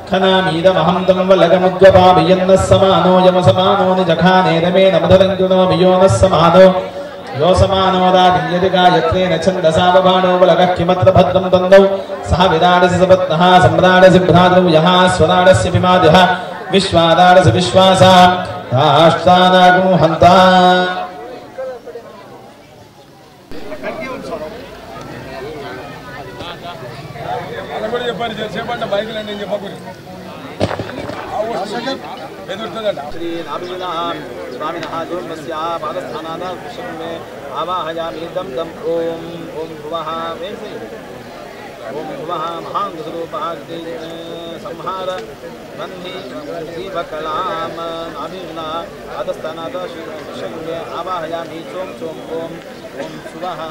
ఖనామీదమహం తం వలగముద్గపాభియన్నః సమానో యమసమానో నిజఖానేదమే నమధరంగుణో వియోనః సమానో यो समानोदादियति गायत्रेण छन्दसा बभाणो वलगः किमत्र भद्रं तन्दौ सह विदाडसि सपत्नः सम्राडसि भ्रातृ यः स्वराडस्य विमादिः विश्वादाडसि विश्वासा राष्ट्रानागो हन्ता श्री नाभिनाम स्वामिनः दुर्मस्या पादस्थानात् विष्णुमे आवाहयामि दं दं ओम ओम भुवः वेसे ओम भुवः महांगस्वरूपः संहार बन्धि जीवकलाम नाभिना पादस्थानात् विष्णुमे आवाहयामि चोम चोम ओम ओम सुवः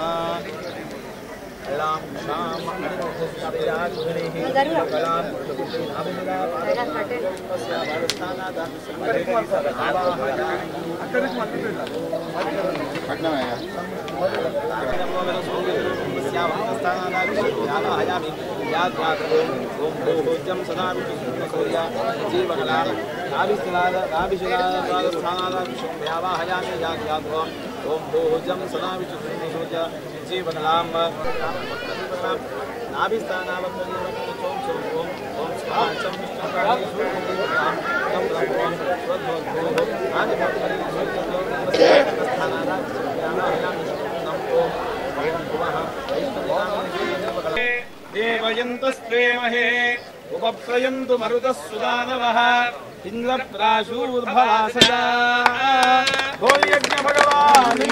देवयन्तस्त्वेमहे उपप्रयन्तु मरुतः सुदानवः इन्द्रप्राशूर्भवासदा भोयज्ञ भगवान्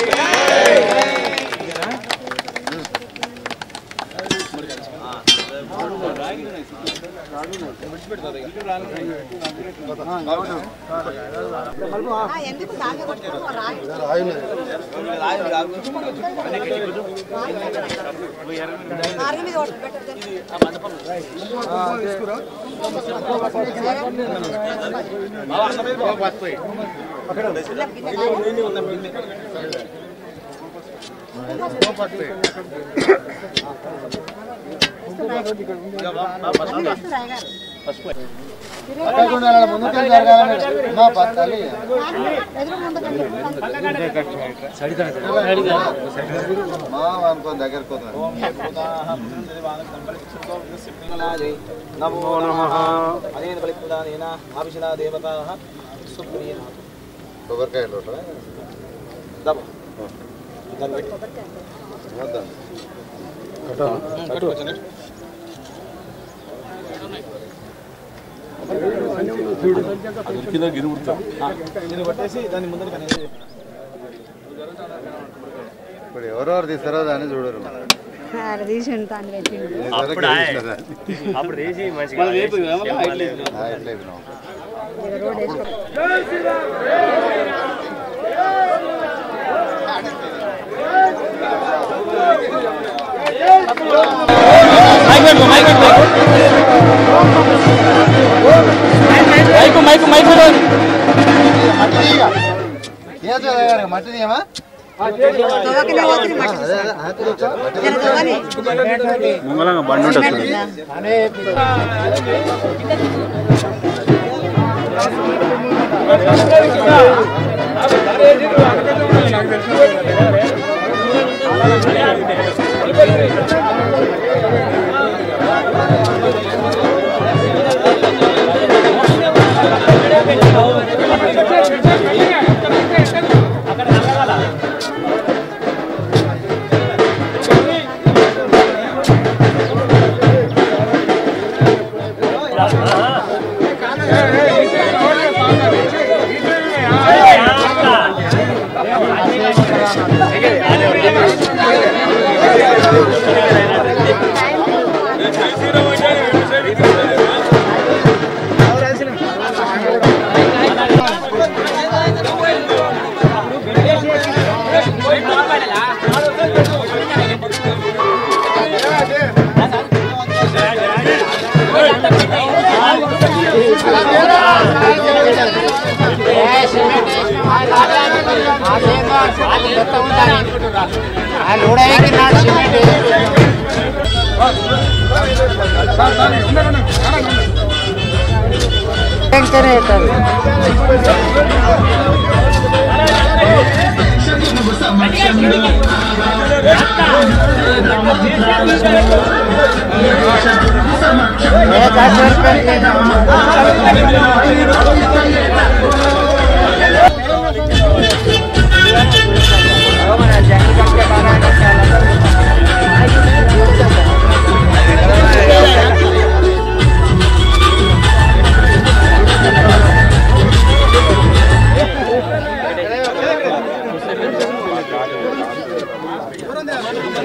नमो नमः अनेन बलिप्रदानेन आविशना देवताः सुप्रिय కొబ్బరికాయ లోట दब ఇప్పుడు ఎవరెవరు తీస్తారో దాన్ని చూడరు తీసి ఉంటాను అప్పుడు తీసి మట్టి తీయమా బండి ఉంటుంది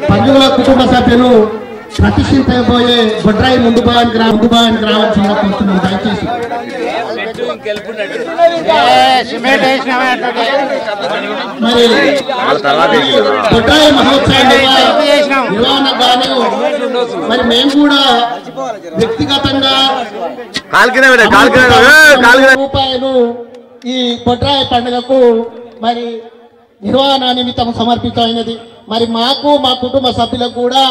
పండుగల కుటుంబ సభ్యులు ప్రతిష్ఠించబోయే బొడ్రాయి ముందు భాగానికి రావాల్సిందిగా కోరుతున్నాం. దయచేసి మరి బొడ్రాయి మహోత్సవం నిర్వహణ కానీ మరియు మరి మేము కూడా వ్యక్తిగతంగా రూపాయలు ఈ బొడ్రాయి పండుగకు మరి నిర్వహణ నిమిత్తం సమర్పితమైనది. మరి మాకు మా కుటుంబ సభ్యులకు కూడా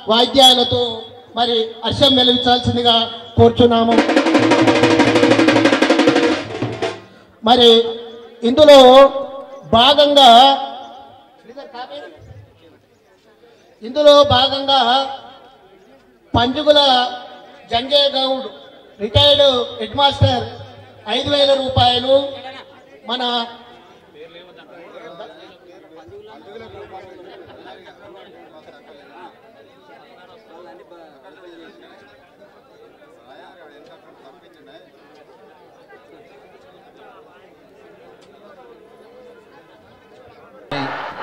వాయిద్యాలతో మరి హర్షం వెలిగించాల్సిందిగా కోరుచున్నాము. మరి ఇందులో భాగంగా Panjugula Jange Goud retired head master 5,000 రూపాయలు, మన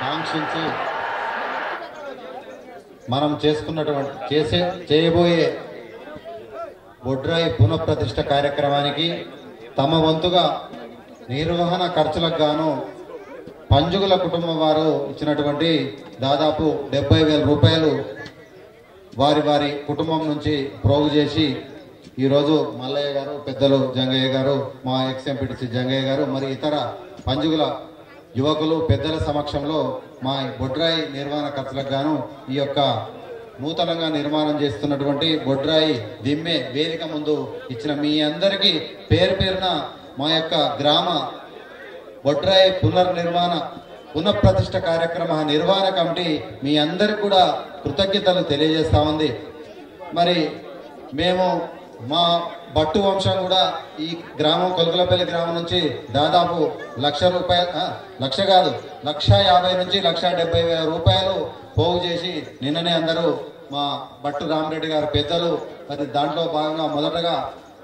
ఆంక్షించి మనం చేయబోయే బొడ్రాయి పునఃప్రతిష్ఠ కార్యక్రమానికి తమ వంతుగా నిర్వహణ ఖర్చులకు గాను పంజుగుల కుటుంబం వారు ఇచ్చినటువంటి దాదాపు 70,000 రూపాయలు వారి కుటుంబం నుంచి ప్రోగు చేసి ఈరోజు మల్లయ్య గారు, పెద్దలు జంగయ్య గారు, మా ఎక్స్ఎంపీటీసీ జంగయ్య గారు, మరి ఇతర పంజుగుల యువకులు పెద్దల సమక్షంలో మా బొడ్రాయి నిర్మాణ ఖర్చులకు గాను ఈ యొక్క నూతనంగా నిర్మాణం చేస్తున్నటువంటి బొడ్రాయి దిమ్మె వేదిక ముందు ఇచ్చిన మీ అందరికీ పేరు పేరున మా యొక్క గ్రామ బొడ్రాయి పునఃప్రతిష్ఠ కార్యక్రమ నిర్వహణ కమిటీ మీ అందరికి కూడా కృతజ్ఞతలు తెలియజేస్తా ఉంది. మరి మేము మా భట్టు వంశం కూడా ఈ గ్రామం కొల్కలపల్లి గ్రామం నుంచి దాదాపు 1,00,000 రూపాయలు, 1,00,000 కాదు 1,50,000 నుంచి 1,70,000 రూపాయలు పోగు చేసి నిన్ననే అందరూ మా భట్టు రామరెడ్డి గారు పెద్దలు మరి దాంట్లో భాగంగా మొదటగా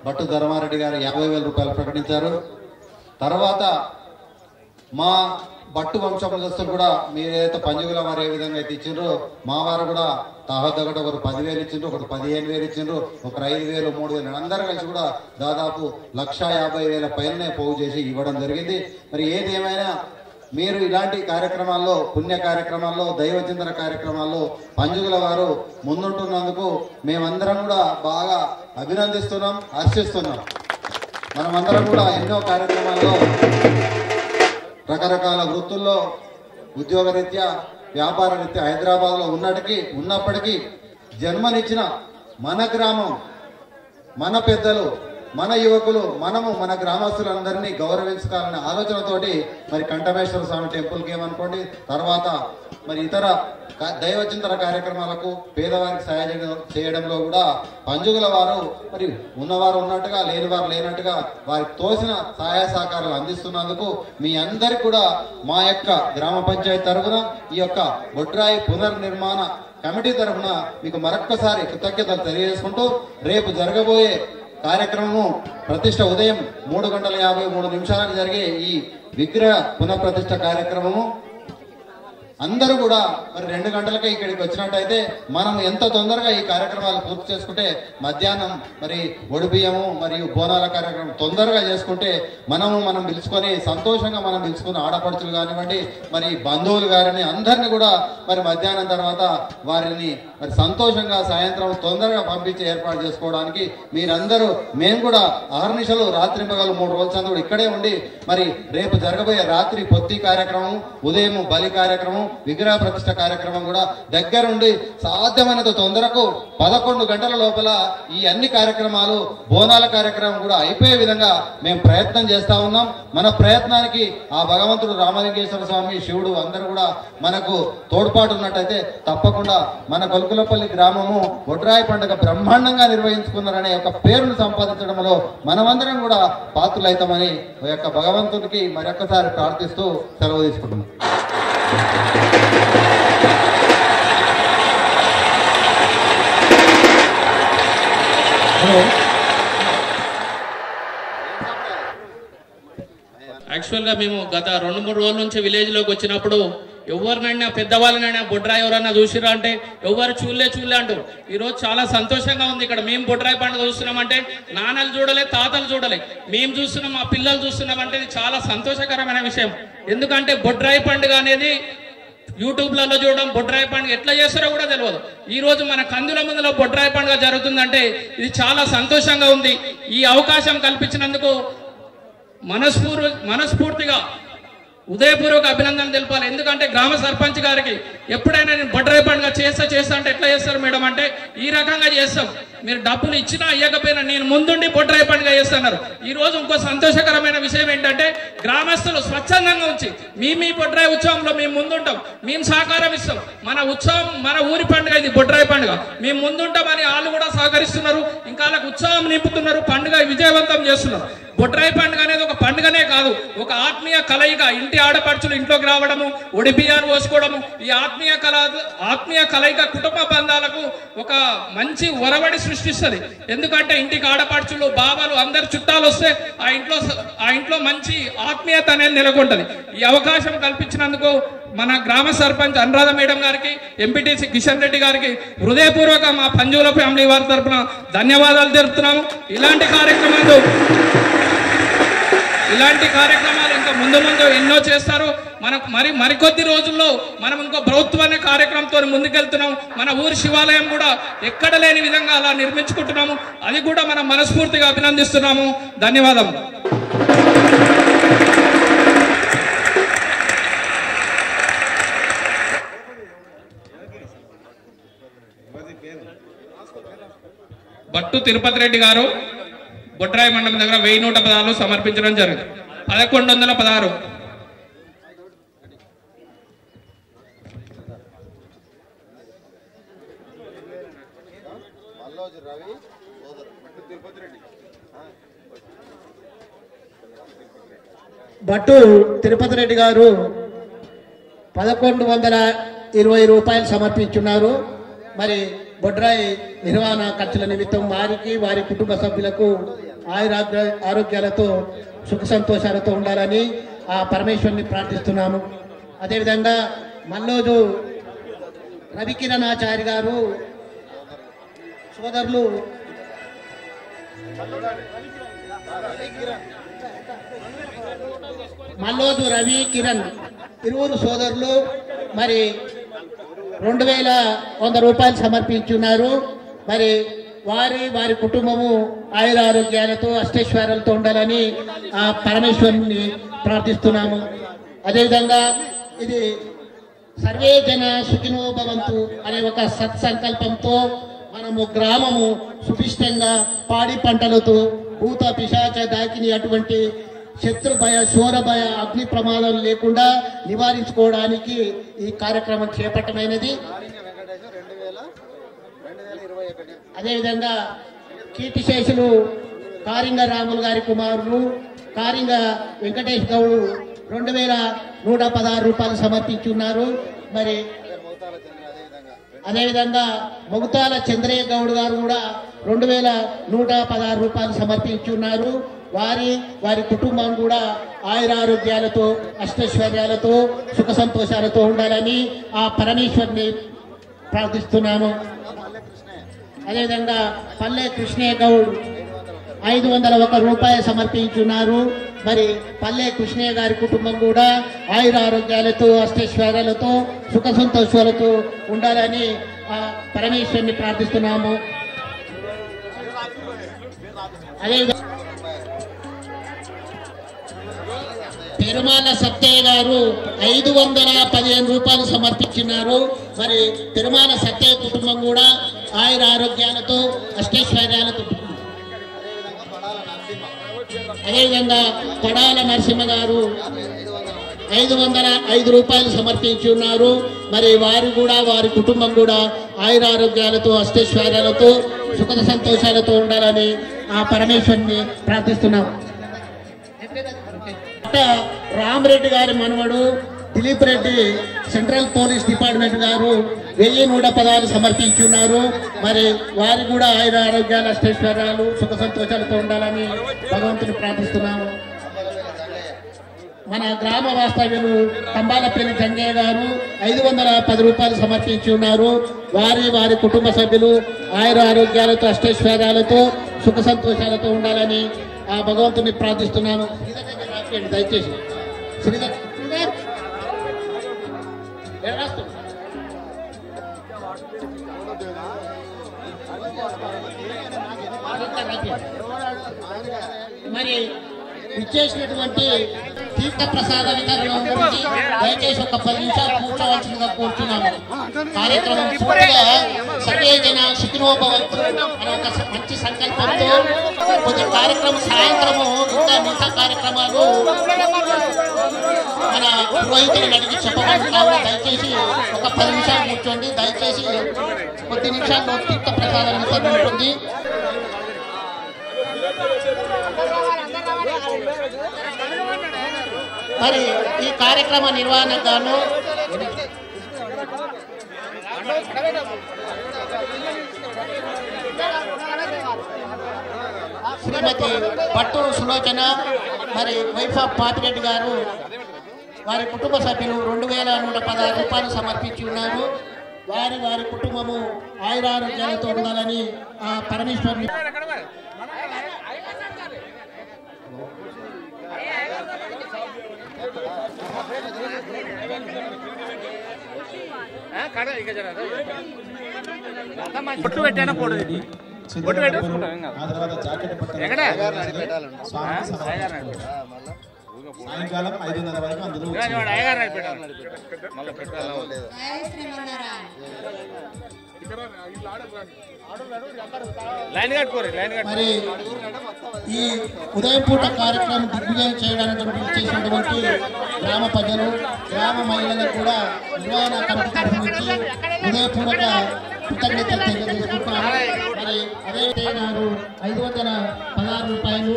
భట్టు ధర్మారెడ్డి గారు 50,000 రూపాయలు ప్రకటించారు. తర్వాత మా భట్టు వంశస్థులు కూడా మీరేదైతే పంజుగుల వారు ఏ విధంగా అయితే ఇచ్చిండ్రో మా వారు కూడా తాహద్దగట ఒకరు 10,000 ఇచ్చిండ్రు, ఒకరు 15,000 ఇచ్చిండ్రు, ఒకరు 5,000, 3,000 అందరూ కలిసి కూడా దాదాపు 1,50,000 పైనే పోగు చేసి ఇవ్వడం జరిగింది. మరి ఏదేమైనా మీరు ఇలాంటి కార్యక్రమాల్లో, పుణ్య కార్యక్రమాల్లో, దైవచింతన కార్యక్రమాల్లో పంజుగుల వారు ముందుంటున్నందుకు మేమందరం కూడా బాగా అభినందిస్తున్నాం, హర్షిస్తున్నాం. మనమందరం కూడా ఎన్నో కార్యక్రమాల్లో రకరకాల వృత్తుల్లో ఉద్యోగరీత్యా, వ్యాపార రీత్యా హైదరాబాద్లో ఉన్నప్పటికీ జన్మనిచ్చిన మన గ్రామం, మన పెద్దలు, మన యువకులు, మన గ్రామస్తులందరినీ గౌరవించాలనే ఆలోచనతోటి మరి కంఠమేశ్వర స్వామి టెంపుల్కి ఏమనుకోండి, తర్వాత మరి ఇతర దైవచింతన కార్యక్రమాలకు పేదవారికి సహాయం చేయడంలో కూడా పంజుగుల వారు మరి ఉన్నవారు ఉన్నట్టుగా, లేనివారు లేనట్టుగా వారికి తోసిన సహాయ సహకారాలు అందిస్తున్నందుకు మీ అందరికి కూడా మా యొక్క గ్రామ పంచాయతీ తరఫున, ఈ యొక్క బొడ్రాయి పునర్నిర్మాణ కమిటీ తరఫున మీకు మరొక్కసారి కృతజ్ఞతలు తెలియజేసుకుంటూ రేపు జరగబోయే కార్యక్రమము ప్రతిష్ట ఉదయం 3:53 జరిగే ఈ విగ్రహ పునఃప్రతిష్ఠ కార్యక్రమము అందరూ కూడా మరి 2 గంటలకే ఇక్కడికి వచ్చినట్టయితే మనం ఎంత తొందరగా ఈ కార్యక్రమాలు పూర్తి చేసుకుంటే మధ్యాహ్నం మరి ఒడిబియ్యము మరియు బోనాల కార్యక్రమం తొందరగా చేసుకుంటే మనం పిలుచుకొని సంతోషంగా మనం పిలుచుకున్న ఆడపడుచులు కానివ్వండి, మరి బంధువులు గారిని అందరినీ కూడా మరి మధ్యాహ్నం తర్వాత వారిని మరి సంతోషంగా సాయంత్రం తొందరగా పంపించి ఏర్పాటు చేసుకోవడానికి మీరందరూ, మేము కూడా అహర్నిశలు రాత్రింపగలు 3 రోజుల చంద్రుడు ఇక్కడే ఉండి మరి రేపు జరగబోయే రాత్రి పొత్తి కార్యక్రమం, ఉదయం బలి కార్యక్రమం, విగ్రహ ప్రతిష్ఠ కార్యక్రమం కూడా దగ్గరుండి సాధ్యమైనంత తొందరకు 11 గంటల లోపల ఈ అన్ని కార్యక్రమాలు, బోనాల కార్యక్రమం కూడా అయిపోయే విధంగా మేము ప్రయత్నం చేస్తా ఉన్నాం. మన ప్రయత్నానికి ఆ భగవంతుడు రామలింగేశ్వర స్వామి, శివుడు అందరూ కూడా మనకు తోడ్పాటు ఉన్నట్టయితే తప్పకుండా మన కొల్కులపల్లి గ్రామము బొడ్రాయి పండుగ బ్రహ్మాండంగా నిర్వహించుకున్నారనే ఒక పేరును సంపాదించడంలో మనమందరం కూడా పాత్రులైతామని ఈ యొక్క భగవంతుడికి మరొకసారి ప్రార్థిస్తూ సెలవు తీసుకుంటున్నాం. యాక్చువల్గా మేము గత 2-3 రోజుల నుంచి విలేజ్లోకి వచ్చినప్పుడు ఎవరినైనా పెద్దవాళ్ళనైనా బొడ్రాయి ఎవరన్నా చూసిరా అంటే ఎవరు చూడలే అంటారు. ఈరోజు చాలా సంతోషంగా ఉంది. ఇక్కడ మేము బొడ్రాయి పండుగ చూస్తున్నామంటే నాన్నలు చూడలే, తాతలు చూడలే, మేము చూస్తున్నాం, మా పిల్లలు చూస్తున్నామంటే ఇది చాలా సంతోషకరమైన విషయం. ఎందుకంటే బొడ్రాయి పండుగ అనేది యూట్యూబ్లలో చూడడం బొడ్రాయి పండుగ ఎట్లా చేస్తారో కూడా తెలియదు. ఈ రోజు మన కందుల ముందులో బొడ్రాయి పండుగ జరుగుతుందంటే ఇది చాలా సంతోషంగా ఉంది. ఈ అవకాశం కల్పించినందుకు మనస్ఫూర్తిగా ఉదయపూర్వక అభినందనలు తెలపాలి. ఎందుకంటే గ్రామ సర్పంచ్ గారికి ఎప్పుడైనా నేను బొడ్రాయి పండుగ చేస్తా అంటే ఎట్లా చేస్తారు మేడం అంటే ఈ రకంగా చేస్తాం, మీరు డబ్బులు ఇచ్చినా ఇవ్వకపోయినా నేను ముందుండి బొడ్రాయి పండుగ చేస్తున్నారు. ఈ రోజు ఇంకో సంతోషకరమైన విషయం ఏంటంటే గ్రామస్తులు స్వచ్ఛందంగా ఉంచి మీ బొడ్రాయి ఉత్సవంలో మేము ముందుంటాం, మేము సహకారం ఇస్తాం, మన ఉత్సవం మన ఊరి పండుగ ఇది బొడ్రాయి పండుగ, మేము ముందుంటామని వాళ్ళు కూడా సహకరిస్తున్నారు. ఇంకా వాళ్ళకి ఉత్సవం నింపుతున్నారు, పండుగ విజయవంతం చేస్తున్నారు. బొడ్రాయి పండుగ అనేది ఒక పండుగనే కాదు, ఒక ఆత్మీయ కలయిక. ఇంటి ఆడపడుచులు ఇంట్లోకి రావడము, ఒడిబియ్యాలు పోసుకోవడము, ఈ ఆత్మీయ కలయిక కుటుంబ బంధాలకు ఒక మంచి ఒరవడి సృష్టిస్తుంది. ఎందుకంటే ఇంటికి ఆడపడుచులు బాబాలు అందరు చుట్టాలు వస్తే ఆ ఇంట్లో మంచి ఆత్మీయత అనేది నెలకొంటది. ఈ అవకాశం కల్పించినందుకు మన గ్రామ సర్పంచ్ అనురాధ మేడం గారికి, ఎంపీటీసీ కిషన్ రెడ్డి గారికి హృదయపూర్వక మా పంజుల ఫ్యామిలీ వారి తరఫున ధన్యవాదాలు తెలుపుతున్నాము. ఇలాంటి కార్యక్రమాలు ఇంకా ముందు ఎన్నో చేస్తారు. మనకు మరికొద్ది రోజుల్లో మనం ఇంకో ప్రభుత్వాన్ని కార్యక్రమంతో ముందుకెళ్తున్నాం. మన ఊరి శివాలయం కూడా ఎక్కడ లేని విధంగా అలా నిర్మించుకుంటున్నాము. అది కూడా మనం మనస్ఫూర్తిగా అభినందిస్తున్నాము. ధన్యవాదాలు. బట్టు తిరుపతి రెడ్డి గారు బొడ్రాయి మండలం దగ్గర 1116 సమర్పించడం జరిగింది. 1116. బట్టు తిరుపతి రెడ్డి గారు 1120 రూపాయలు సమర్పించున్నారు. మరి బొడ్రాయి నిర్వహణ ఖర్చుల నిమిత్తం వారికి వారి కుటుంబ సభ్యులకు ఆరోగ్యాలతో సుఖ సంతోషాలతో ఉండాలని ఆ పరమేశ్వరుని ప్రార్థిస్తున్నాము. అదేవిధంగా మల్లోజు రవికిరణాచారి గారు సోదరులు మల్లోజు రవి కిరణ్ ఇరువురు సోదరులు మరి 2100 రూపాయలు సమర్పించున్నారు. మరి వారి కుటుంబము ఆయుర ఆరోగ్యాలతో అష్టైశ్వర్యాలతో ఉండాలని ఆ పరమేశ్వరుని ప్రార్థిస్తున్నాము. అదేవిధంగా ఇది సర్వే జన సుఖినో భవంతు అనే ఒక సత్సంకల్పంతో మనము గ్రామము సుభిష్టంగా పాడి పంటలతో భూత పిశాచ దాకిని అటువంటి శత్రు భయ శోర భయ అగ్ని ప్రమాదం లేకుండా నివారించుకోవడానికి ఈ కార్యక్రమం చేపట్టమైనది. అదేవిధంగా కీర్తిశేషులు కారింగ రాములు గారి కుమారులు కారింగ వెంకటేష్ గౌడ్ 2116 రూపాయలు సమర్పించున్నారు. మరి అదేవిధంగా మొగుతాల చంద్రయ్య గౌడ్ గారు కూడా 2116 రూపాయలు సమర్పించున్నారు. వారి కుటుంబం కూడా ఆయురారోగ్యాలతో అష్టైశ్వర్యాలతో సుఖ సంతోషాలతో ఉండాలని ఆ పరమేశ్వరుని ప్రార్థిస్తున్నాము. అదేవిధంగా పల్లె కృష్ణయ్య గౌడ్ 501 రూపాయలు సమర్పించున్నారు. మరి పల్లె కృష్ణయ్య గారి కుటుంబం కూడా ఆయురారోగ్యాలతో అష్టైశ్వర్యాలతో సుఖ సంతోషాలతో ఉండాలని ఆ పరమేశ్వరుని ప్రార్థిస్తున్నాము. అదేవిధంగా తిరుమల సత్తయ్య గారు 515 రూపాయలు సమర్పించున్నారు. మరి తిరుమల సత్తయ్య కుటుంబం కూడా ఆయుర ఆరోగ్యాలతో అష్టైశ్వర్యాలతో. అదేవిధంగా కొడాల నరసింహ గారు 505 రూపాయలు సమర్పించున్నారు. మరి వారి కుటుంబం కూడా ఆయుర ఆరోగ్యాలతో అష్టైశ్వర్యాలతో సుఖ సంతోషాలతో ఉండాలని ఆ పరమేశ్వరుని ప్రార్థిస్తున్నాం. రామరెడ్డి గారి మనవడు Dilip Reddy central police department గారు 1110 సమర్పించున్నారు. మరి వారు కూడా ఆయుర ఆరోగ్యాలు అష్టైశ్వర్యాలు సుఖ సంతోషాలతో ఉండాలని భగవంతుని ప్రార్థిస్తున్నాము. మన గ్రామ వాస్తవ్యులు తంబాలపల్లి జంగయ్య గారు 510 రూపాయలు సమర్పించున్నారు. వారి కుటుంబ సభ్యులు ఆయుర ఆరోగ్యాలతో అష్టైశ్వర్యాలతో సుఖ సంతోషాలతో ఉండాలని ఆ భగవంతుని ప్రార్థిస్తున్నాము. దయచేసి మరి ఇచ్చేసినటువంటి తీర్థ ప్రసాద వితరణ గురించి దయచేసి ఒక 10 నిమిషాలు కూర్చోవలసిందిగా కోరుతున్నాము. కార్యక్రమం పూర్తిగా సర్వే జన సుఖినో భవంతు అనే ఒక మంచి సంకల్పంతో కొద్ది కార్యక్రమం సాయంత్రము ఇంకా మిగతా కార్యక్రమాలు మన పురోహితులను అడిగి చెప్పబడుతున్నాము. దయచేసి ఒక 10 నిమిషాలు కూర్చోండి. దయచేసి కొద్ది నిమిషాల్లో తీర్థ ప్రసాద వితరణ ఉంటుంది. మరి ఈ కార్యక్రమ నిర్వహణకు గాను శ్రీమతి పట్టు సులోచన మరి వైఫ్ ఆఫ్ పాపిరెడ్డి గారు వారి కుటుంబ సభ్యులు 2116 రూపాయలు సమర్పించి ఉన్నారు. వారి కుటుంబము ఆయురారోగ్యాలతో ఉండాలని ఆ పరమేశ్వరుని బొట్టు పెట్టాను పోటీ బొట్టు పెట్టేసుకుంటాం సాయంకాలం 5:30 వరకు అందులో మరి ఈ ఉదయం పూట కార్యక్రమం దిగ్విజయం చేయడానికి చేసినటువంటి గ్రామ ప్రజలు గ్రామ మహిళలకు కూడా నిర్వహణ కమిటీ తరఫు నుంచి హృదయపూర్వక కృతజ్ఞతలు తెలియజేసుకుంటున్నాను. మరి అదే గారు 516 రూపాయలు,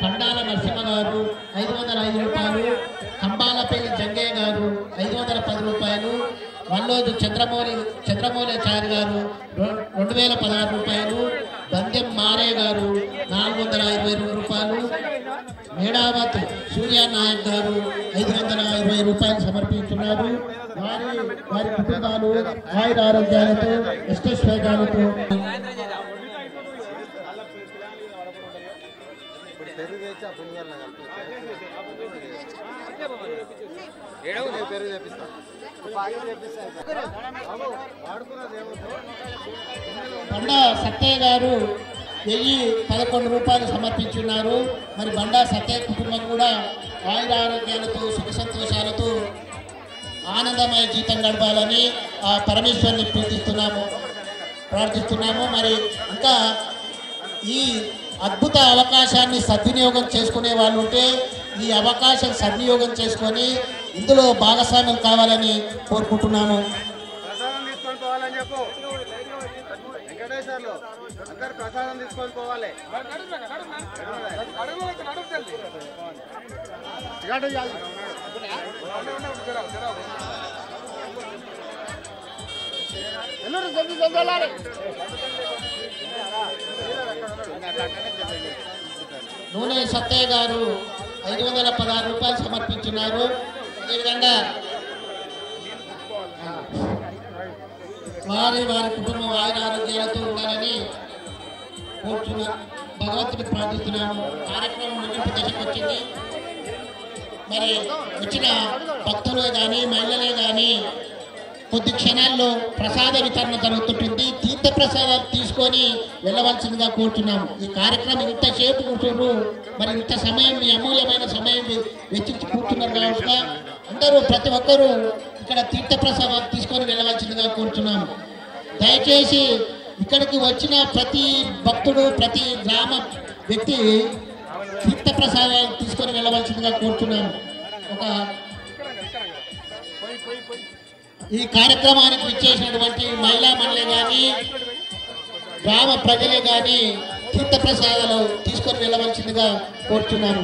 పండాల నరసింహ గారు 505 రూపాయలు, కంబాలపల్లి జంగయ్య గారు 510 రూపాయలు, వల్లోజు చంద్రమౌళాచారి గారు 2016 రూపాయలు, బందెం మారయ్య గారు 420 రూపాయలు, మేడావత్ సూర్యనాయక్ గారు 520 రూపాయలు సమర్పిస్తున్నారు. వారి కుటుంబాలు ఆయుర ఆరోగ్యాలతో అష్టైశ్వర్యాలతో బండా సత్తయ్య గారు 1011 రూపాయలు సమర్పించున్నారు. మరి బండా సత్తయ్య కుటుంబం కూడా ఆయుర ఆరోగ్యాలతో సుఖ సంతోషాలతో ఆనందమయ జీవితం గడపాలని ఆ పరమేశ్వరుని ప్రార్థిస్తున్నాము. మరి ఇంకా ఈ అద్భుత అవకాశాన్ని సద్వినియోగం చేసుకునే వాళ్ళు ఉంటే ఈ అవకాశం సద్వినియోగం చేసుకొని ఇందులో భాగస్వామ్యం కావాలని కోరుకుంటున్నాము. ప్రసాదం తీసుకొని పోవాలని చెప్పు. వెంకటేశ్వర్లు అందరు ప్రసాదం తీసుకొని పోవాలి. నూనె సత్తయ్య గారు 516 రూపాయలు సమర్పించున్నారు. అదేవిధంగా వారి కుటుంబం ఆయుర ఆరోగ్యాలతో ఉండాలని భగవంతుని ప్రార్థిస్తున్నాము. కార్యక్రమం ముగింపు దశకు వచ్చింది. మరి వచ్చిన భక్తులే కానీ మహిళలే కానీ కొద్ది క్షణాల్లో ప్రసాద వితరణ జరుగుతుంటుంది. తీర్థ ప్రసాదాలు తీసుకొని వెళ్ళవలసిందిగా కోరుతున్నాము. ఈ కార్యక్రమం ఇంతసేపు కూర్చున్నారు. మరి ఇంత సమయం మీ అమూల్యమైన సమయం వెచ్చించి కూర్చున్నారు కాబట్టి అందరూ ప్రతి ఒక్కరూ ఇక్కడ తీర్థ ప్రసాదాలు తీసుకొని వెళ్ళవలసిందిగా కోరుతున్నాము. దయచేసి ఇక్కడికి వచ్చిన ప్రతి భక్తుడు ప్రతి గ్రామ వ్యక్తి తీర్థ ప్రసాదాలు తీసుకొని వెళ్ళవలసిందిగా కోరుతున్నాము. ఈ కార్యక్రమానికి విచ్చేసినటువంటి మహిళా మండలి కానీ గ్రామ ప్రజలే కానీ తీర్థ ప్రసాదాలు తీసుకొని వెళ్ళవలసిందిగా కోరుతున్నాము.